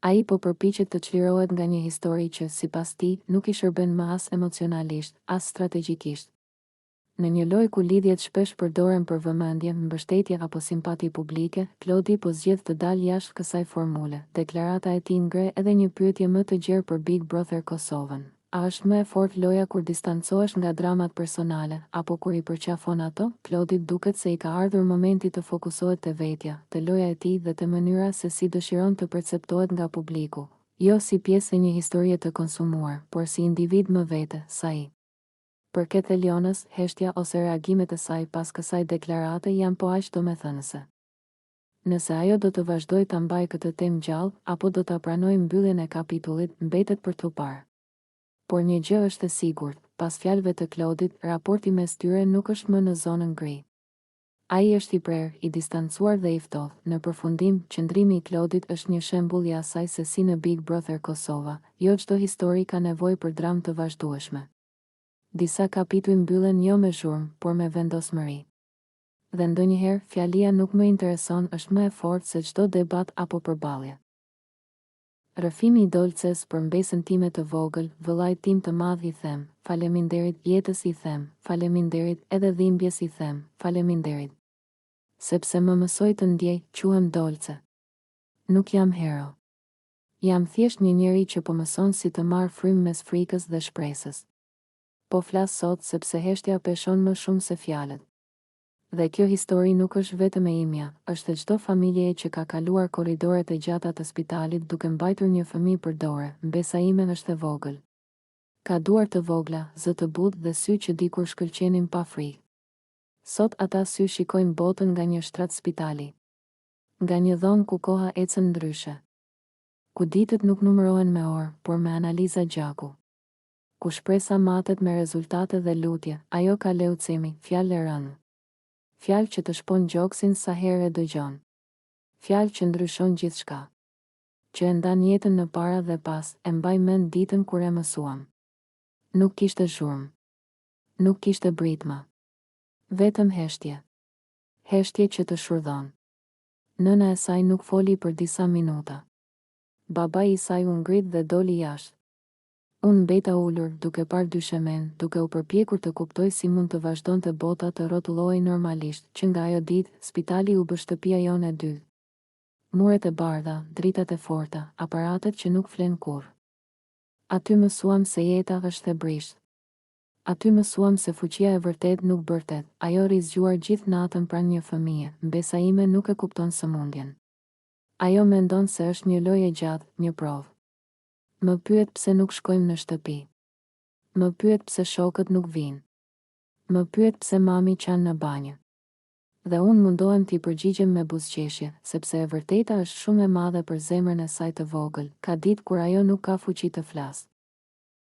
Ai po përpiqet të çlirohet nga një histori që, sipas tij, nuk I shërben më as emocionalisht, as strategjikisht. Në një lojë ku lidhjet shpesh përdoren për vëmendje, mbështetje apo simpati publike, Claudi po zgjedh të dalë jashtë kësaj formule. Deklarata e tij ngre edhe një pyetje më të gjerë për Big Brother Kosovën. A është më e fortë loja kur distancohesh nga dramat personale, apo kur I përqafon ato? Claudit duket se I ka ardhur momenti të fokusohet te vetja, te loja e tij dhe te mënyra se si dëshiron të perceptohet nga publiku, jo si pjesë e një historie të konsumuar, por si individ më vete, sa I. Për këtë Elionës, heshtja ose reagimet e saj pas kësaj deklarate janë po aq domethënëse. Nëse ajo do të vazhdojë ta mbajë këtë temë gjallë, apo do ta pranojë mbylljen e kapitullit, mbetet për t'u parë. Por një gjë është e sigurt, pas fjalëve të Claudit, raporti mes tyre nuk është më në zonën gri. Ai është I prerë, I distancuar dhe I ftohtë. Në përfundim, qëndrimi I Claudit është një shembull I asaj se si në Big Brother Kosova, jo çdo histori ka nevojë për dramë të vazhdueshme. Disa kapituj mbyllen jo me zhurmë, por me vendosmëri. Dhe ndonjëherë, fjalia nuk më intereson është më e fortë se çdo debat apo përballje. Rrëfimi I Dolces për mbesën time të vogël, vëllai tim të madh I them, faleminderit jetës I them, faleminderit edhe dhimbjes I them, faleminderit. Sepse më mësoi të ndjej, quhem Dolce. Nuk jam hero. Jam thjesht një njeri që po mëson si të marr frymë mes frikës dhe shpresës. Po flas sot sepse heshtja peshon më shumë se fjalët. Dhe kjo histori nuk është vetëm e imja, është e çdo familjeje që ka kaluar korridoret e gjata të spitalit duke mbajtur një fëmijë për dorë. Mbesa ime është e vogël. Ka duar të vogla, zë të butë dhe sy që dikur shkëlqenin pa frikë. Sot ata sy shikojnë botën nga një shtrat spitali. Nga një dhomë ku koha ecën ndryshe. Ku ditët nuk numërohen me orë, por me analiza gjaku. Ku shpresa matet me rezultate dhe lutje, ajo ka leucemi, fjalë e rëndë. Fjalë që të shpon gjoksin sa herë e dëgjon. Fjalë që ndryshon gjithçka. Që e ndan jetën në para dhe pas, e mbaj mend ditën kur e mësuam. Nuk kishte zhurmë. Nuk kishte britma. Vetëm heshtje. Heshtje që të shurdhon. Nëna e saj nuk foli për disa minuta. Babai I saj u ngrit dhe doli jashtë. Unë mbeta ulur, duke parë dyshemen, duke u përpjekur të kuptoj si mund të vazhdonte bota të rrotullohej normalisht, që nga ajo ditë, spitali u bë shtëpia jone e dytë. Muret e bardha, dritat e forta, aparatet që nuk flen kurrë. Aty mësuam se jeta është e brisht. Aty mësuam se fuqia e vërtet nuk bërtet, ajo rizgjuar gjithë natën pranë një fëmije, mbesa ime nuk e kupton sëmundjen. Ajo mendon se është një lojë e gjatë, një provë. Më pyet pse nuk shkojmë në shtëpi. Më pyet pse shokët nuk vinë. Më pyet pse mami qan në banjë. Dhe unë mundohem t'i përgjigjem me buzëqeshje, sepse e vërteta është shumë e madhe për zemrën e saj të vogël. Ka ditë kur ajo nuk ka fuqi të flasë.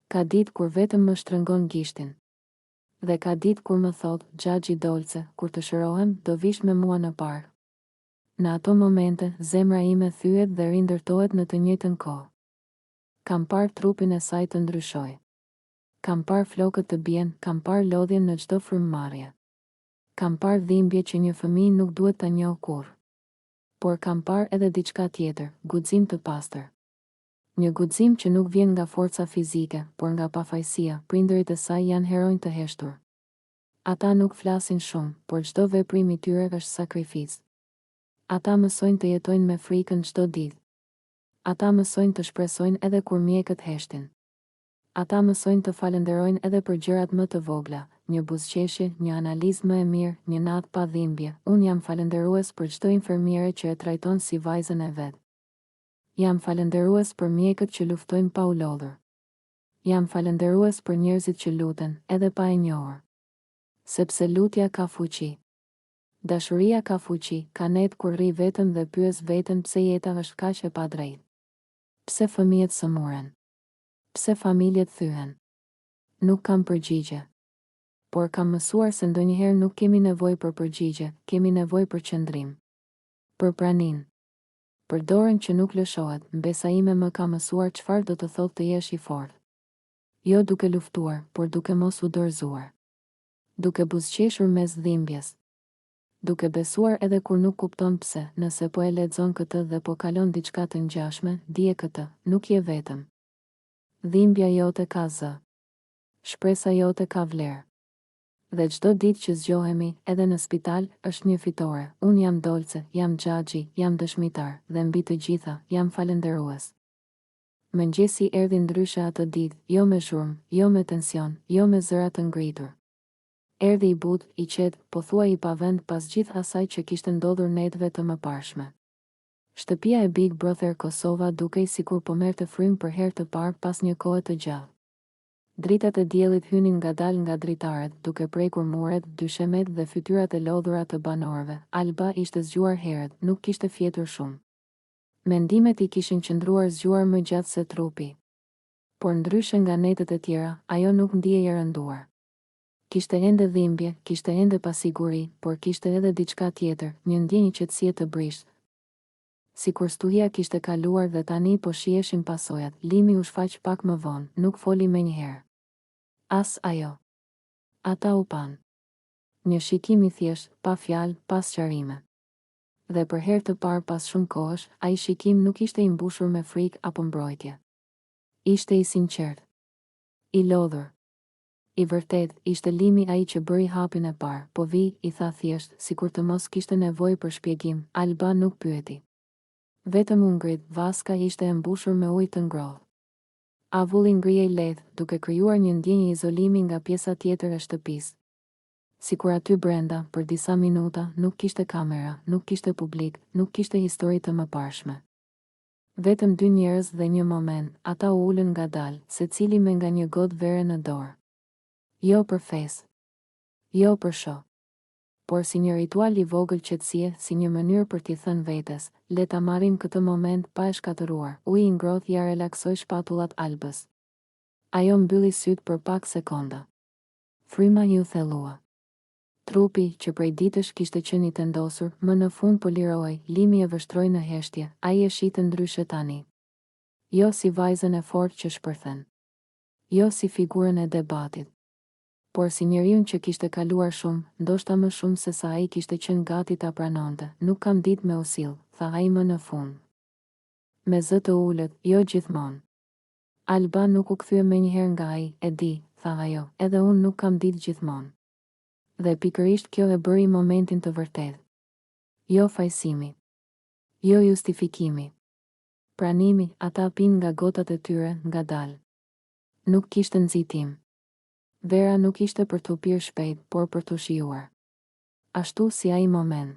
Ka ditë kur vetëm më shtrëngon gishtin. Dhe ka ditë kur më thot, Xhaxhi Dolce, kur të shërohem, do vish me mua në park. Në ato momente, zemra ime thyet dhe rindërtohet në të njëjtën kohë. Kam parë trupin e saj të ndryshoj. Kam parë flokët të bien, kam parë lodhjen në çdo frymëmarrje. Kam parë dhimbje që një fëmijë nuk duhet ta njohë kurrë. Por kam parë edhe diçka tjetër, guxim të pastër. Një guxim që nuk vjen nga forca fizike, por nga pafajësia. Prindërit e saj janë heronj të heshtur. Ata nuk flasin shumë, por çdo veprim i tyre është sakrificë. Ata mësojnë të jetojnë me frikën çdo ditë. Ata mësojnë të shpresojnë edhe kur mjekët heshtin. Ata mësojnë të falenderojnë edhe për gjërat më të vogla, një buzëqeshje, një analizë më e mirë, një natë pa dhimbje. Unë jam falenderues për çdo infermiere që e trajton si vajzën e vet. Jam falenderues për mjekët që luftojnë pa u lodhur. Jam falenderues për njerëzit që luten, edhe pa e njohur. Sepse lutja ka fuqi. Dashuria ka fuqi, ka net kur rri vetëm dhe pyes veten pse jeta është kaq e padrejtë. Pse fëmijët sëmuren? Pse familjet thyhen? Nuk kam përgjigje. Por kam mësuar se ndonjëherë nuk kemi nevojë për përgjigje, kemi nevojë për qëndrim. Për pranin. Për dorën që nuk lëshohet, mbesa ime më ka mësuar çfarë do të thotë të jesh i fortë. Jo duke luftuar, por duke mos u dorëzuar. Duke buzëqeshur mes dhimbjes. Duke besuar edhe kur nuk kupton pse. Nëse po e lexon këtë dhe po kalon diçka të ngjashme, dije këtë, nuk je vetëm. Dhimbja jote ka zë. Shpresa jote ka vlerë. Dhe çdo ditë që zgjohemi, edhe në spital, është një fitore. Unë jam dolce, jam xhaxhi, jam dëshmitar, dhe mbi të gjitha, jam falenderues. Mëngjesi erdhi ndryshe atë ditë, jo me zhurmë, jo me tension, jo me zëra të ngritur. Erdhi i butë, i qetë, pothuaj i pavend pas gjithë asaj që kishte ndodhur netëve të mëparshme. Shtëpia e Big Brother Kosova dukej sikur po merrte frymë për herë të parë pas një kohe të gjallë. Dritat e diellit hynin ngadalë nga dritaret, duke prekur muret, dyshemet dhe fytyrat e lodhura të banorëve. Alba ishte zgjuar herët, nuk kishte fjetur shumë. Mendimet i kishin qëndruar zgjuar më gjatë se trupi. Por ndryshe nga netët e tjera, ajo nuk ndihej e rënduar. Kishte ende dhimbje, kishte ende pasiguri, por kishte edhe diçka tjetër, një ndjenjë qetësie të brisht. Sikur stuhia kishte kaluar dhe tani po shiheshin pasojat. Limi u shfaq pak më vonë, nuk foli menjëherë. As ajo. Ata u pan. Një shikim i thjesht, pa fjalë, pa sqarime. Dhe për herë të parë pas shumë kohësh, ai shikim nuk ishte i mbushur me frikë apo mbrojtje. Ishte i sinqert. I lodhur. I vërtet, ishte Limi ai që bëri hapin e parë. Po vi, i tha thjesht, sikur të mos kishte nevojë për shpjegim. Alba nuk pyeti. Vetëm u ngrit, vaska ishte e mbushur me ujë të ngrohtë. Avulli ngrihej lehtë, duke krijuar një ndjenjë izolimi nga pjesa tjetër e shtëpisë. Sikur aty brenda, për disa minuta, nuk kishte kamera, nuk kishte publik, nuk kishte histori të mëparshme. Vetëm dy njerëz dhe një moment, ata u ulën ngadalë, secili me nga një gotë vere në dorë. Jo për fesë. Jo për shoh. Por si një ritual i vogël qetësie, si një mënyrë për t'i thënë vetes, le ta marrim këtë moment pa e shkatëruar. Uji i ngrohtë ja relaksoi shpatullat Albës. Ajo mbylli sytë për pak sekonda. Fryma ju thellua. Trupi, që prej ditësh kishte qenë i tendosur, më në fund po lirohej. Limi e vështroi në heshtje, ai e shite ndryshe tani. Jo si vajzën e fortë që shpërthen. Jo si figurën e debatit. Por si njeriun që kishte kaluar shumë, ndoshta më shumë se sa ai kishte qenë gati ta pranonte. Nuk kam ditë me u sill, tha ai më në fund. Me zë të ulët, jo gjithmonë. Alba nuk u kthye menjëherë nga ai, e di, tha ajo, edhe unë nuk kam ditë gjithmonë. Dhe pikërisht kjo e bëri momentin të vërtetë. Jo fajsimi. Jo justifikimi. Pranimi, ata pinë nga gotat e tyre, ngadalë. Nuk kishte nxitim. Vera nuk ishte për t'u pirë shpejt, por për t'u shijuar. Ashtu si ai moment.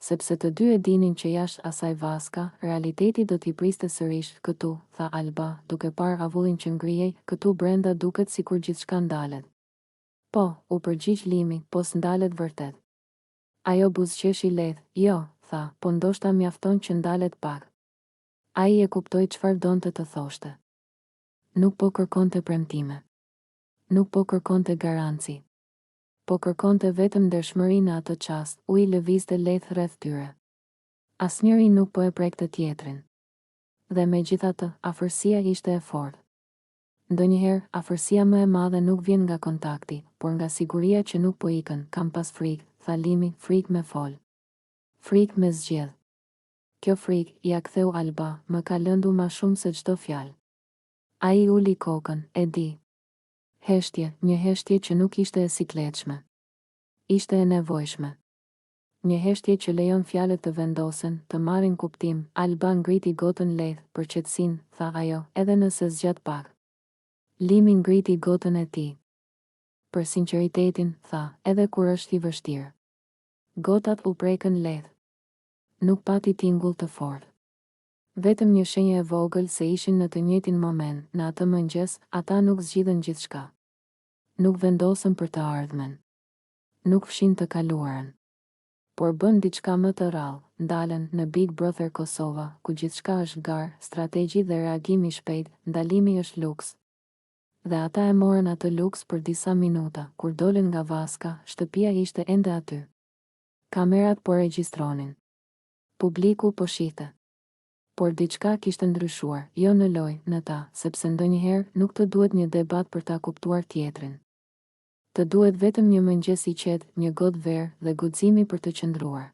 Sepse të dy e dinin që jashtë asaj vaska, realiteti do t'i priste sërish. Këtu, tha Alba, duke parë avullin që ngrihej, këtu brenda duket sikur gjithçka ndalet. Po, u përgjigj Limi, po s'ndalet vërtet. Ajo buzëqeshi lehtë, jo, tha, po ndoshta mjafton që ndalet pak. Ai e kuptoi çfarë donte të thoshte. Nuk po kërkonte premtime. Nuk po kërkonte garanci. Po kërkonte vetëm ndershmëri në atë çast. U i lëvizte lehtë rreth tyre. Asnjëri nuk po e prekte tjetrin. Dhe megjithatë, afërsia ishte e fortë. Ndonjëherë, afërsia më e madhe nuk vjen nga kontakti, por nga siguria që nuk po ikën. Kam pas frikë, tha Limi, frikë me fol. Frikë me zgjedh. Kjo frikë, ja ktheu Alba, më ka lëndu ma shumë se çdo fjalë. Ai uli kokën, e di. Heshtje, një heshtje që nuk ishte e sikletshme. Ishte e nevojshme. Një heshtje që lejon fjalët të vendosen, të marrin kuptim. Alba ngriti gotën lehtë, për qetësinë, tha ajo, edhe nëse zgjat pak. Limi ngriti gotën e tij. Për sinqeritetin, tha, edhe kur është i vështirë. Gotat u prekën lehtë. Nuk pati tingull të fortë. Vetëm një shenjë e vogël se ishin në të njëjtin moment. Në atë mëngjes, ata nuk zgjidhen gjithçka. Nuk vendosën për të ardhmen. Nuk fshin të kaluarën. Por bën diçka më të rrallë, ndalen në Big Brother Kosova, ku gjithçka është garë, strategji dhe reagim i shpejt, ndalimi është luks. Dhe ata e morën atë luks për disa minuta, kur dolën nga vaska, shtëpia ishte ende aty. Kamerat po regjistronin. Publiku po shihte. Por diçka kishte ndryshuar, jo në lojë, në ta, sepse ndonjëherë nuk të duhet një debat për ta kuptuar tjetrin. Të duhet vetëm një mëngjes i qetë, një gotë verë dhe guximi për të qëndruar.